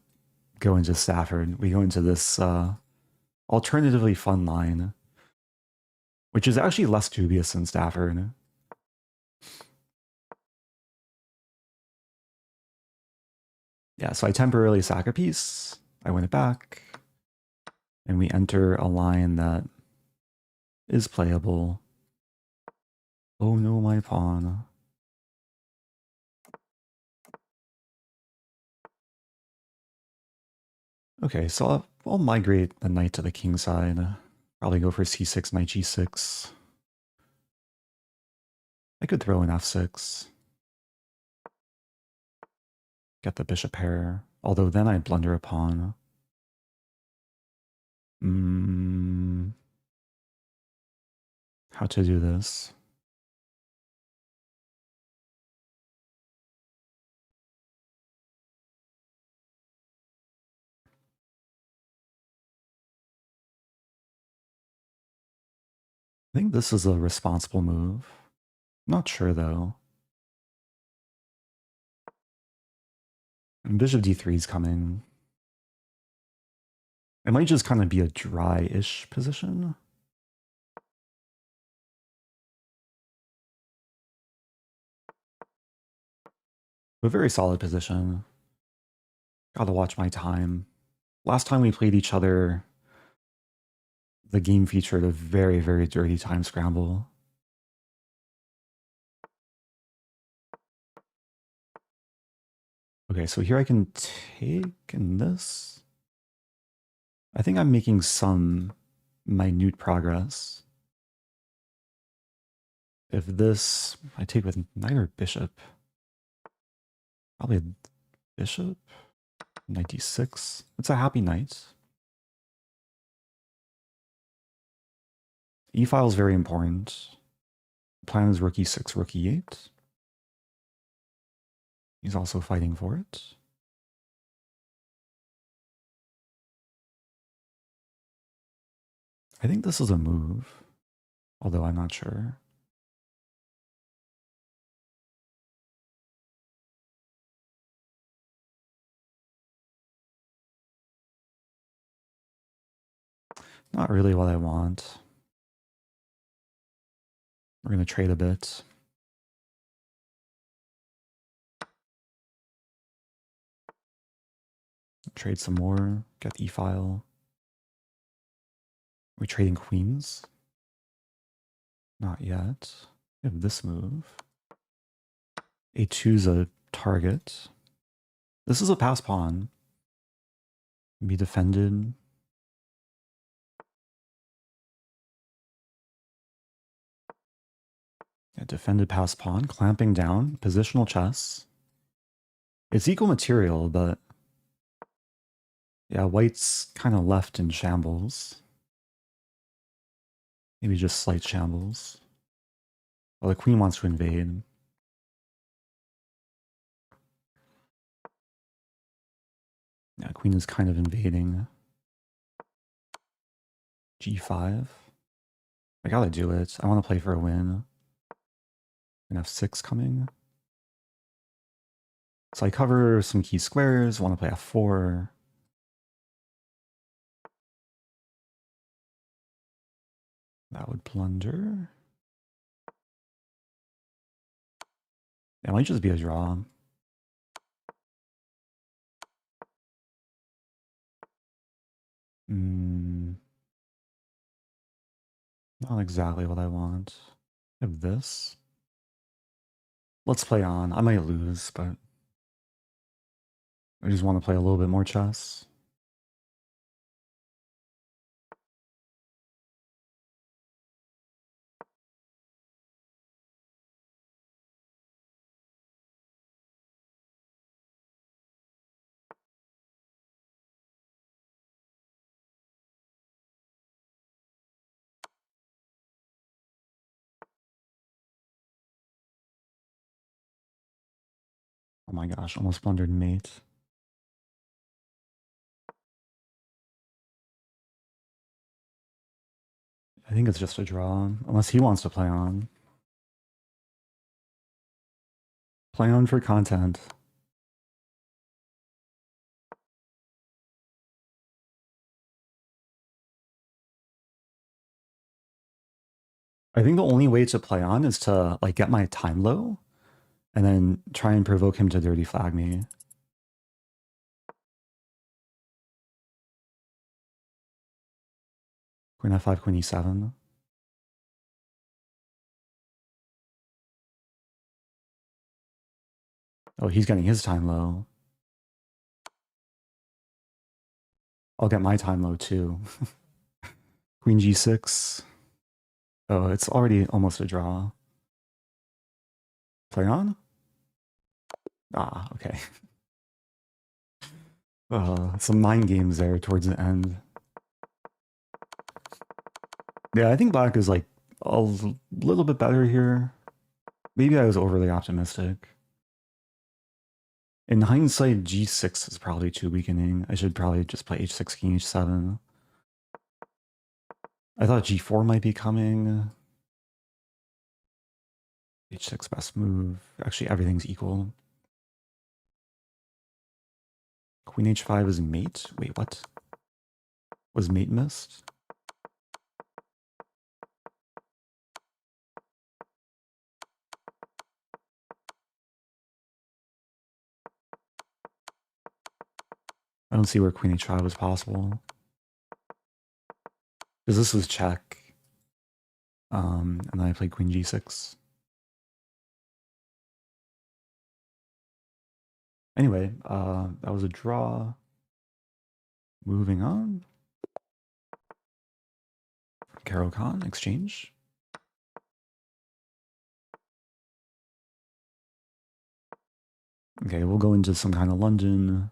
go into Stafford, we go into this alternatively fun line, which is actually less dubious than Stafford. Yeah, so I temporarily sack a piece, I win it back, and we enter a line that is playable. Oh no, my pawn. Okay, so I'll migrate the knight to the king side. Probably go for c6, knight g6. I could throw an f6. Get the bishop pair. Although then I'd blunder a pawn. How to do this? I think this is a responsible move. Not sure though. And bishop d3 is coming. It might just kind of be a dry-ish position. A very solid position. Gotta watch my time. Last time we played each other, the game featured a very, very dirty time scramble. Okay, so here I can take in this. I think I'm making some minute progress. If this, I take with knight or bishop. Probably a bishop. Knight d6. It's a happy knight. E-file is very important. The plan is rook e6, rook e8. He's also fighting for it. I think this is a move, although I'm not sure. Not really what I want. We're going to trade a bit. Trade some more, get the e-file. We're trading queens. Not yet. We have this move. A2's a target. This is a pass pawn. Be defended. Yeah, defended pass pawn, clamping down, positional chess. It's equal material, but yeah, white's kind of left in shambles. Maybe just slight shambles. Well, the queen wants to invade. Yeah, queen is kind of invading. G5. I gotta do it. I want to play for a win. And f6 coming. So I cover some key squares. Want to play f4. That would plunder. It might just be a draw. Not exactly what I want. I have this. Let's play on. I might lose, but I just want to play a little bit more chess. Oh my gosh, almost blundered mate. I think it's just a draw, unless he wants to play on. Play on for content. I think the only way to play on is to like get my time low and then try and provoke him to dirty flag me. Queen f5, queen e7. Oh, he's getting his time low. I'll get my time low too. Queen g6. Oh, it's already almost a draw. Play on? Ah, okay. Some mind games there towards the end. Yeah, I think black is like a little bit better here. Maybe I was overly optimistic. In hindsight, g6 is probably too weakening. I should probably just play h6, king h7. I thought g4 might be coming. h6 best move. Actually, everything's equal. Queen h5 is mate? Wait, what? Was mate missed? I don't see where queen h5 was possible. Because this was check. And then I played queen g6. Anyway, that was a draw. Moving on. Caro Kann, exchange. Okay, we'll go into some kind of London.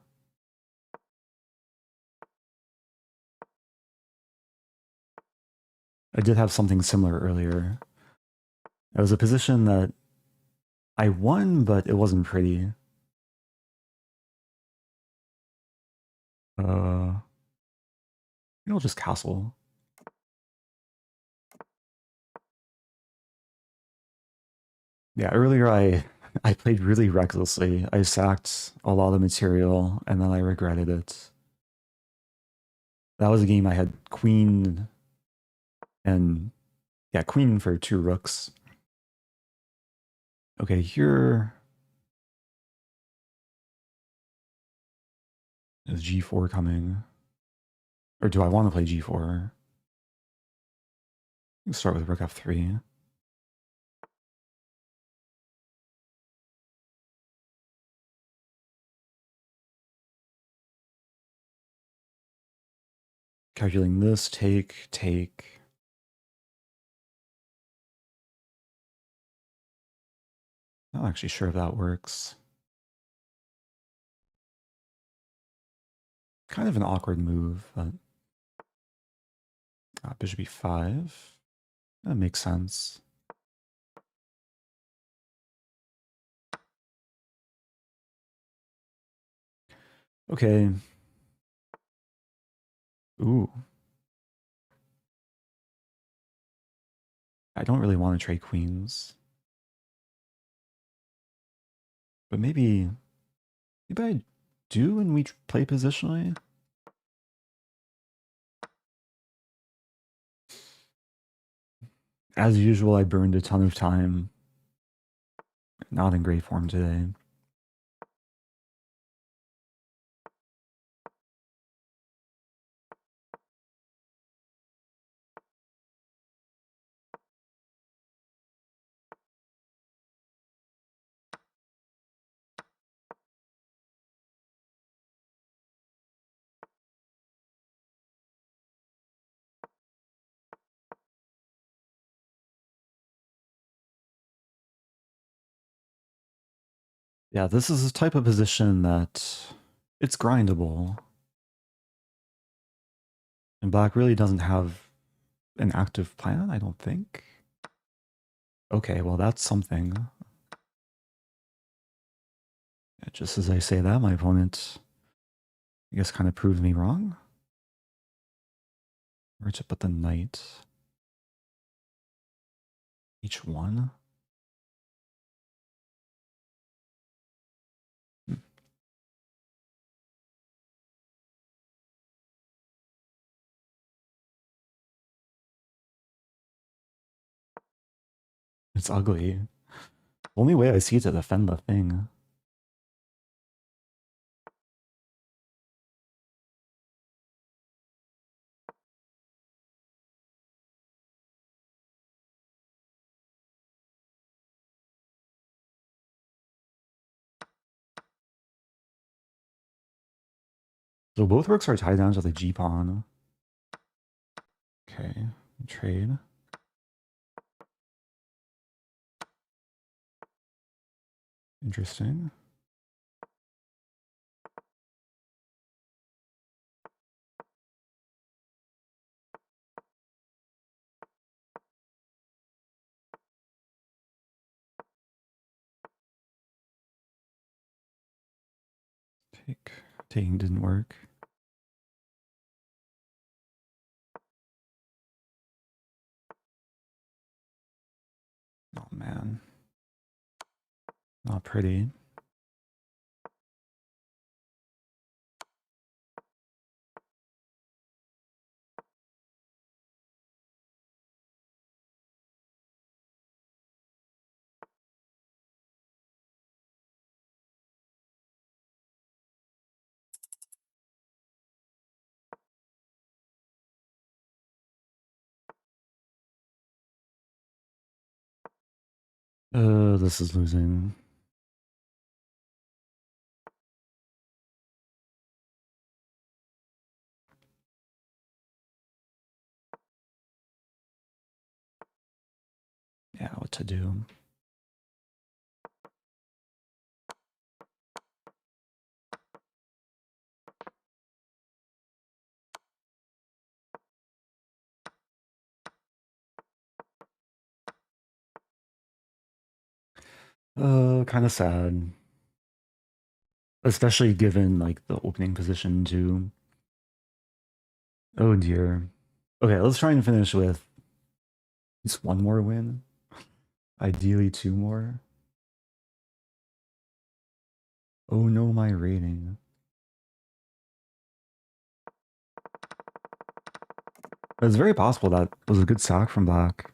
I did have something similar earlier. It was a position that I won, but it wasn't pretty. I'll just castle. Yeah, earlier I played really recklessly. I sacked a lot of material, and then I regretted it. That was a game I had queen and, yeah, queen for 2 rooks. Okay, here is g4 coming. Or do I want to play g4? Let's start with rook f3. Calculating this, take. Not actually sure if that works. Kind of an awkward move, but bishop e5. That makes sense. Okay. Ooh. I don't really want to trade queens. But maybe I do when we play positionally. As usual, I burned a ton of time. Not in great form today. Yeah, this is a type of position that it's grindable. And black really doesn't have an active plan, I don't think. Okay, well that's something. Just as I say that, my opponent, I guess, kind of proved me wrong. Where to put the knight? H1? It's ugly. Only way I see to defend the thing. So both rooks are tied down to the G pawn. Okay, trade. Interesting. Taking didn't work. Oh man. Not pretty. This is losing. Yeah, what to do? Kind of sad. Especially given, like, the opening position, too. Oh, dear. Okay, let's try and finish with just one more win. Ideally, two more. Oh, no, my rating. It's very possible that was a good sack from black.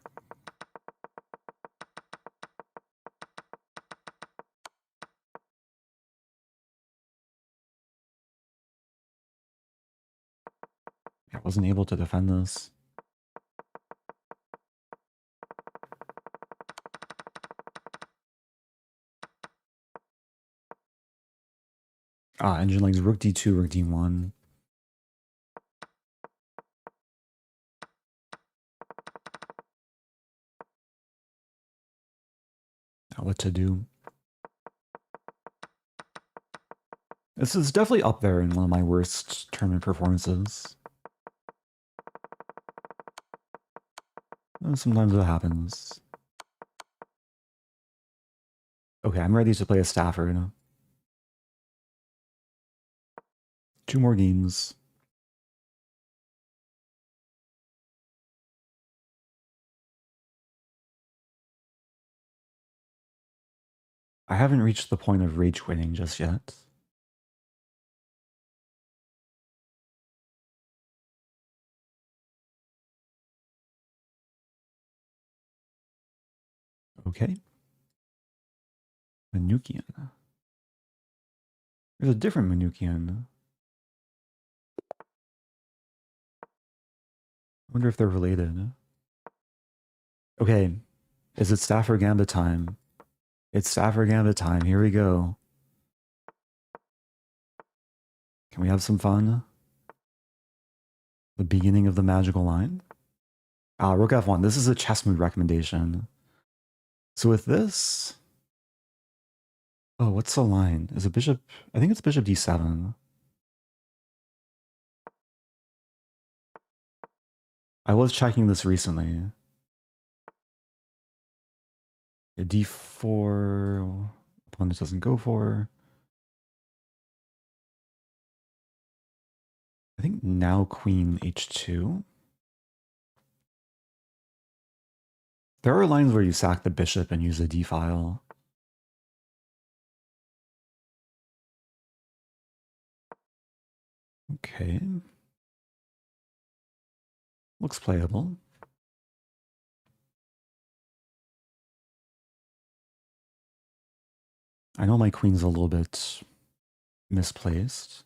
I wasn't able to defend this. Engine legs, rook d2, rook d1. What to do? This is definitely up there in one of my worst tournament performances. Sometimes it happens. Okay, I'm ready to play a Stafford. Two more games. I haven't reached the point of rage quitting just yet. Okay. Manukian. There's a different Manukian. I wonder if they're related. Okay. Is it Stafford Gambit time? It's Stafford Gambit time. Here we go. Can we have some fun? The beginning of the magical line. Rook F1. This is a chess move recommendation. So with this... Oh, what's the line? Is it bishop? I think it's bishop d7. I was checking this recently. A d4. Opponent doesn't go for. I think now queen h2. There are lines where you sack the bishop and use a d-file. Okay. Looks playable. I know my queen's a little bit misplaced.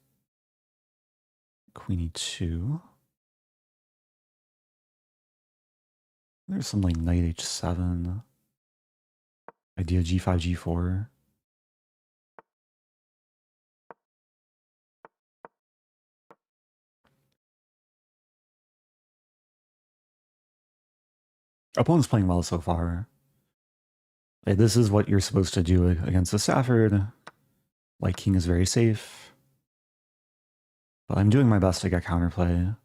Queen e2. There's some like knight h7. Idea g5, g4. Opponent's playing well so far. Like, this is what you're supposed to do against the Stafford. Like, king is very safe. But I'm doing my best to get counterplay.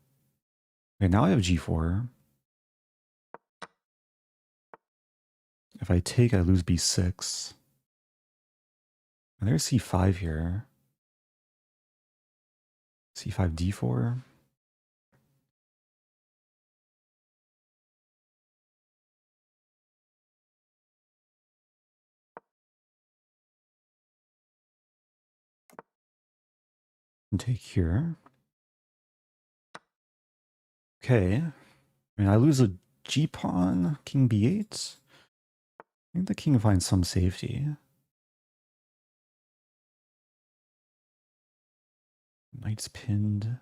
Okay, now I have g4. If I take, I lose b6. And there's c5 here. c5, d4. And take here. Okay. I mean, I lose a g-pawn, king b8. I think the king finds some safety. Knight's pinned.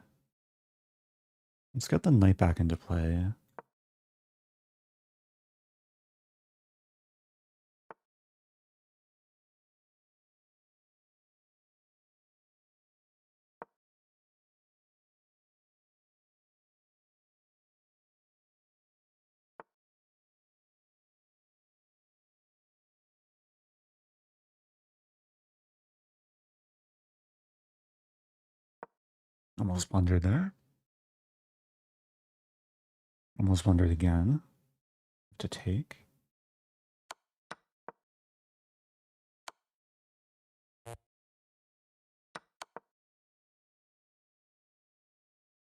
Let's get the knight back into play. Almost blundered there. Almost blundered again. To take.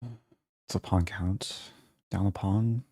It's a pawn count. Down a pawn.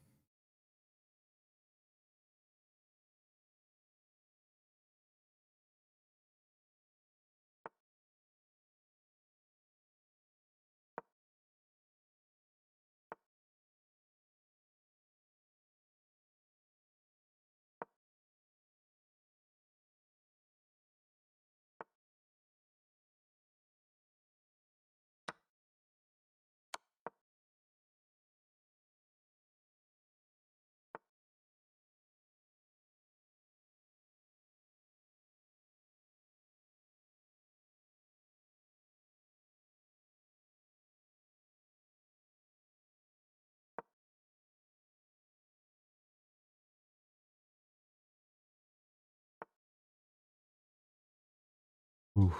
Ooh.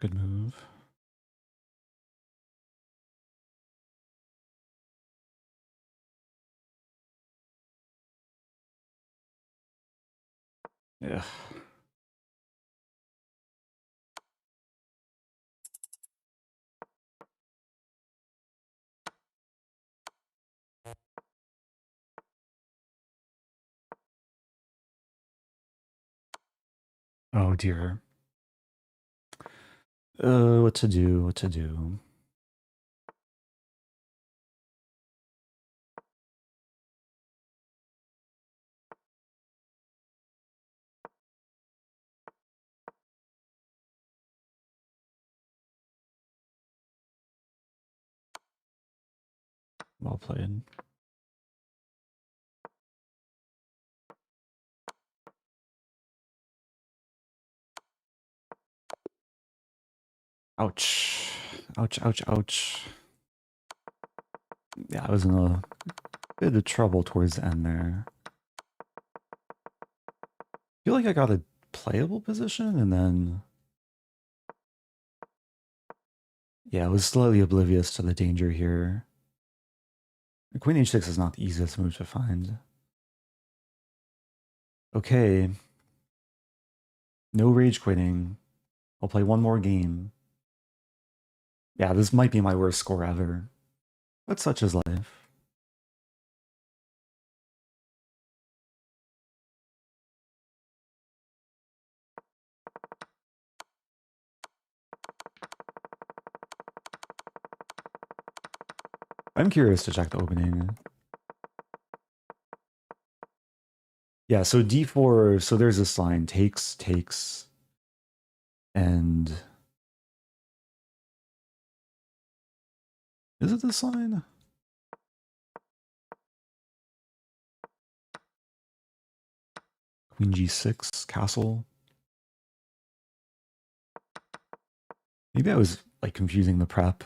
Good move. Yeah. Oh dear. What to do? What to do? Well played. Ouch. Ouch, ouch, ouch. Yeah, I was in a bit of trouble towards the end there. I feel like I got a playable position and then... Yeah, I was slightly oblivious to the danger here. Queen h6 is not the easiest move to find. Okay. No rage quitting. I'll play one more game. Yeah, this might be my worst score ever. But such is life. I'm curious to check the opening. Yeah, so d4, so there's this line, takes, takes, and... Is it this line? Queen g6, castle. Maybe I was like confusing the prep.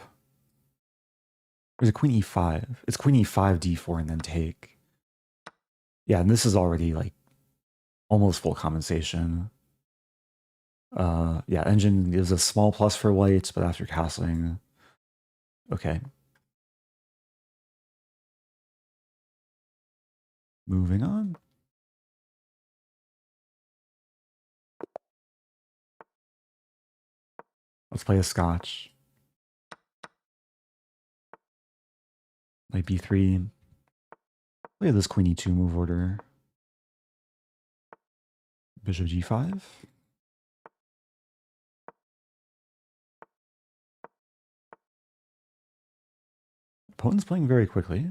There's a queen e5. It's queen e5, d4, and then take. Yeah, and this is already like almost full compensation. Yeah, engine is a small plus for white, but after castling, okay. Moving on. Let's play a scotch. Knight b3. Play this queen e2 move order. Bishop g5. Opponent's playing very quickly,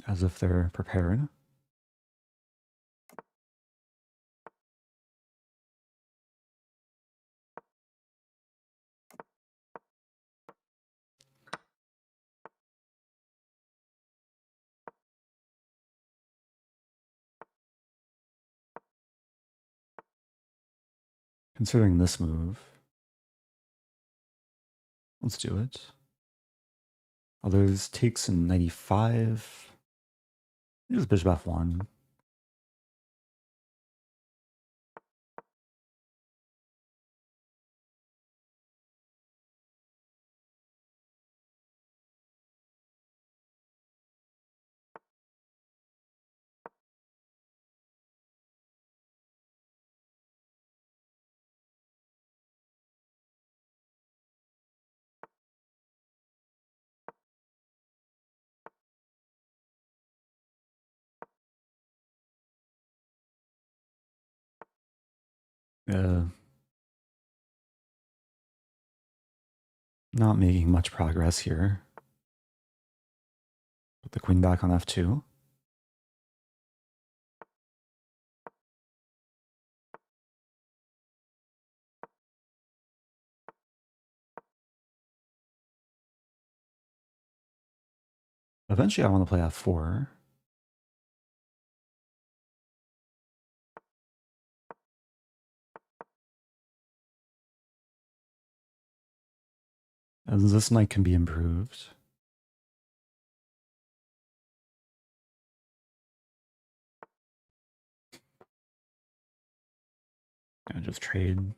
as if they're prepared. Considering this move, let's do it. Others takes in 95. Here's bishop f1. Not making much progress here. Put the queen back on f2. Eventually I want to play f4. As this knight can be improved. I just trade.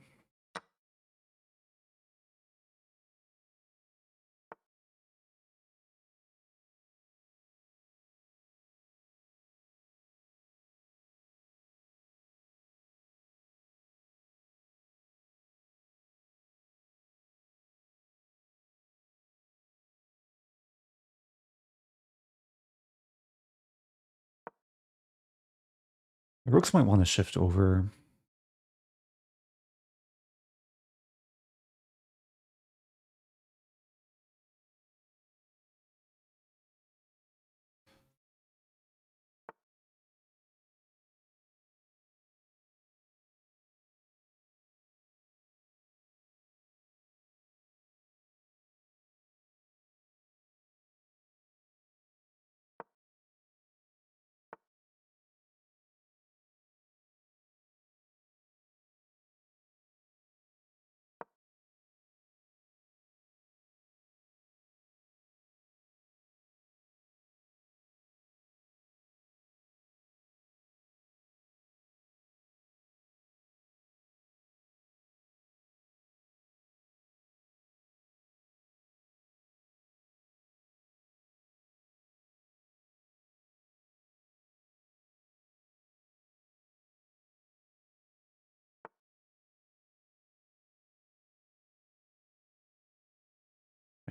The rooks might want to shift over.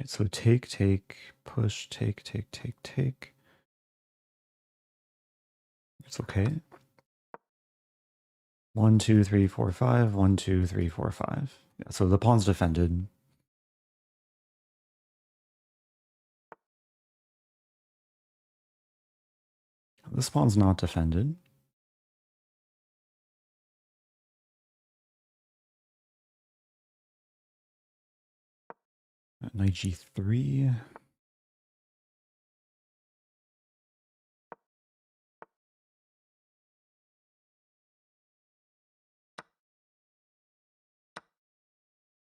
right, so take, push, take. It's okay. 1, 2, 3, 4, 5. 1, 2, 3, 4, 5. Yeah, so the pawn's defended. This pawn's not defended. Knight g3.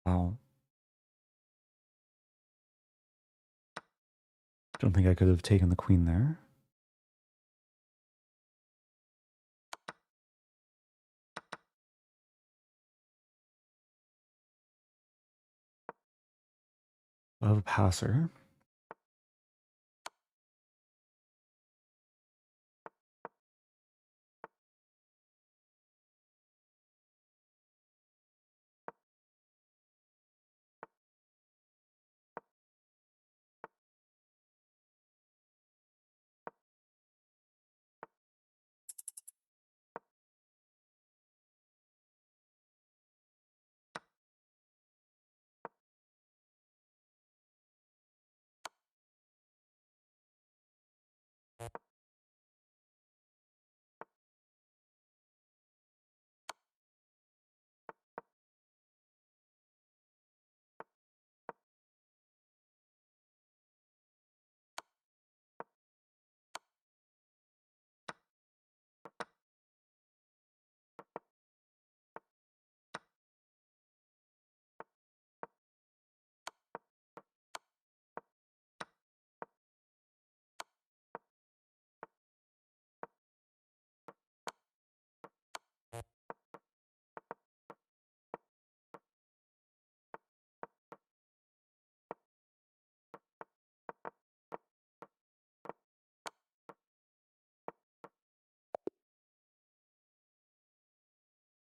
Wow. Don't think I could have taken the queen there. I have a passer.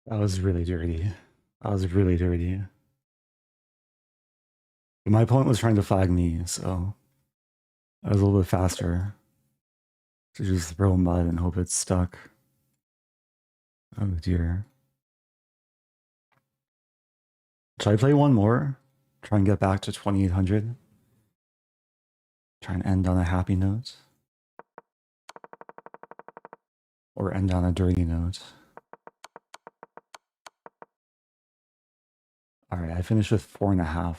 That was really dirty. That was really dirty. But my opponent was trying to flag me, so I was a little bit faster. To just throw mud and hope it's stuck. Oh dear. Should I play one more? Try and get back to 2800? Try and end on a happy note? Or end on a dirty note? Alright, I finished with 4.5.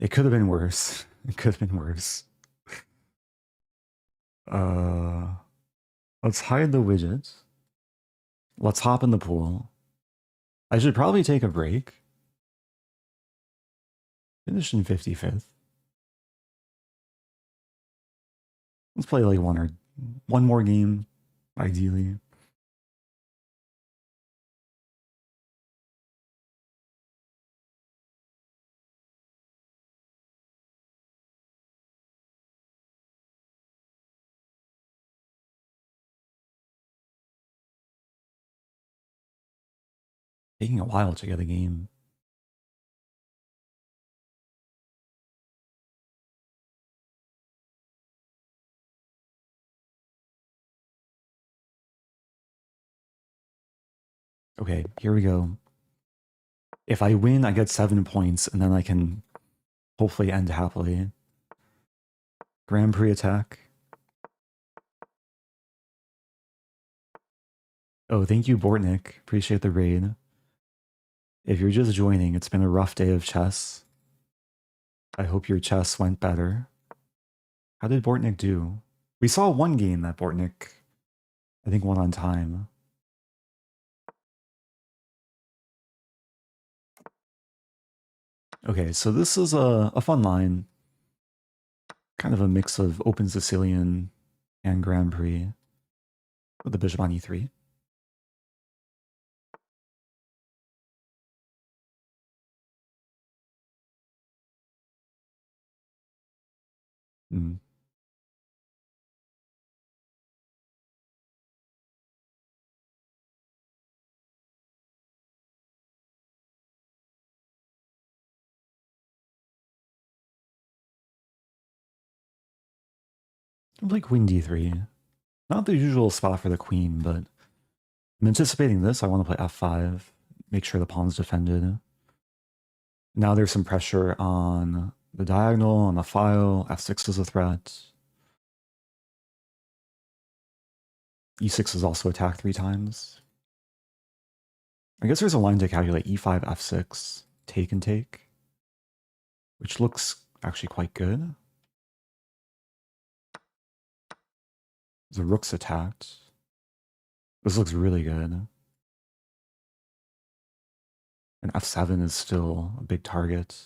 It could have been worse. It could have been worse. Let's hide the widgets. Let's hop in the pool. I should probably take a break. Finish in 55th. Let's play like one more game, ideally. Taking a while to get a game. Okay, here we go. If I win, I get 7 points, and then I can hopefully end happily. Grand Prix attack. Oh, thank you, Bortnik. Appreciate the raid. If you're just joining, it's been a rough day of chess. I hope your chess went better. How did Bortnik do? We saw one game that Bortnik, I think, won on time. Okay, so this is a fun line. Kind of a mix of Open Sicilian and Grand Prix with the bishop on e3. Mm. I play queen d3. Not the usual spot for the queen, but I'm anticipating this. I want to play f5, make sure the pawn's defended. Now there's some pressure on the diagonal, on the file. f6 is a threat. e6 is also attacked 3 times. I guess there's a line to calculate e5, f6, take and take, which looks actually quite good. The rook's attacked. This looks really good. And f7 is still a big target.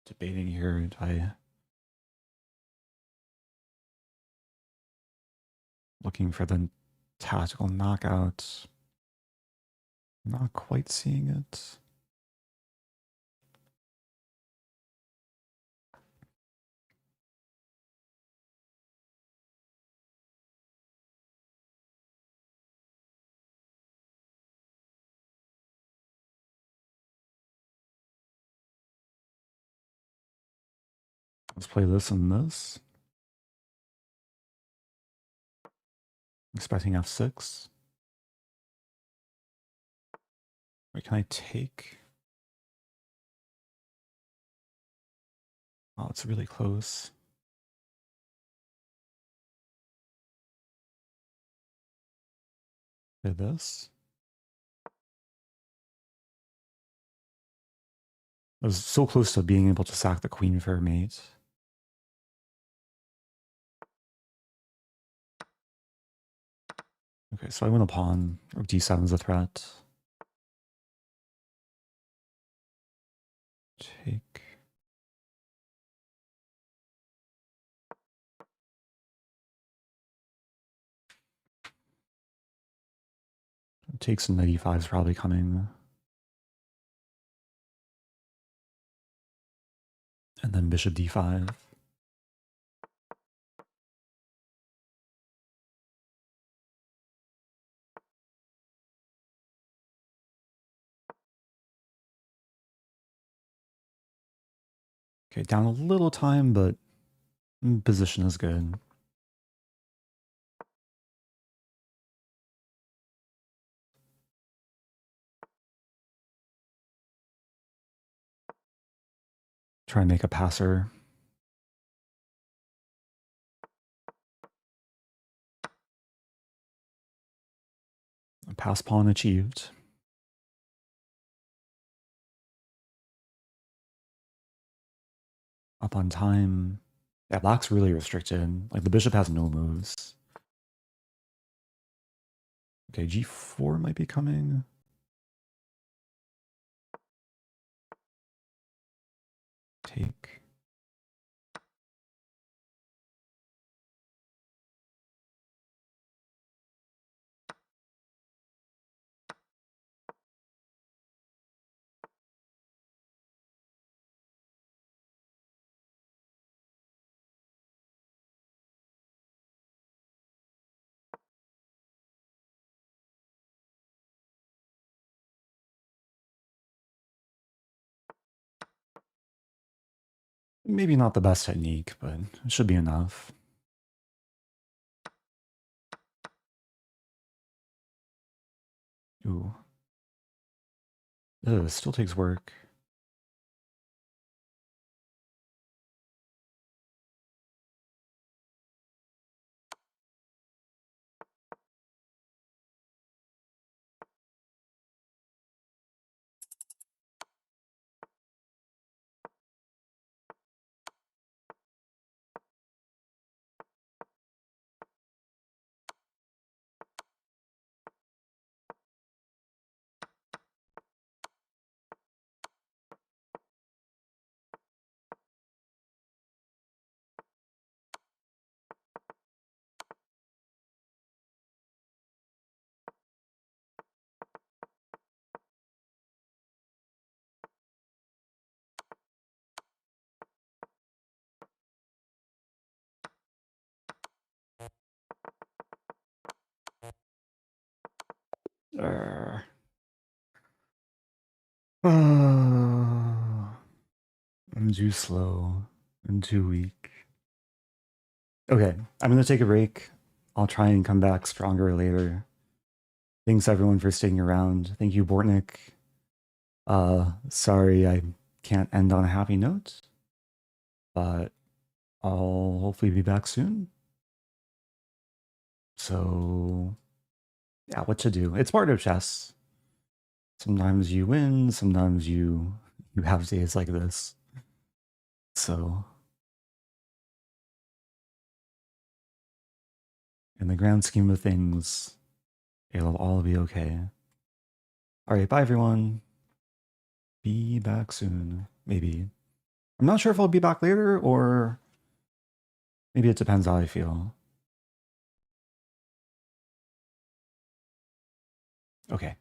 Debating here, looking for the tactical knockout. Not quite seeing it. Let's play this and this. Expecting f6. Wait, can I take? Oh, it's really close. Play this. I was so close to being able to sack the queen for a mate. Okay, so I win a pawn. Rook d7 is a threat. Take. Takes and knight e5 is probably coming. And then bishop d5. Okay, down a little time, but position is good. Try and make a passer. A pass pawn achieved. Up on time. Yeah, black's really restricted. Like the bishop has no moves. Okay, g4 might be coming. Take. Maybe not the best technique, but it should be enough. Ooh. Ugh, still takes work. I'm too slow. I'm too weak. Okay, I'm gonna take a break. I'll try and come back stronger later. Thanks everyone for sticking around. Thank you, Bortnik. Sorry I can't end on a happy note, but I'll hopefully be back soon. So, yeah, what to do? It's part of chess. Sometimes you win, sometimes you have days like this. So, in the grand scheme of things, it'll all be okay. All right, bye everyone. Be back soon, maybe. I'm not sure if I'll be back later, or maybe it depends how I feel. Okay.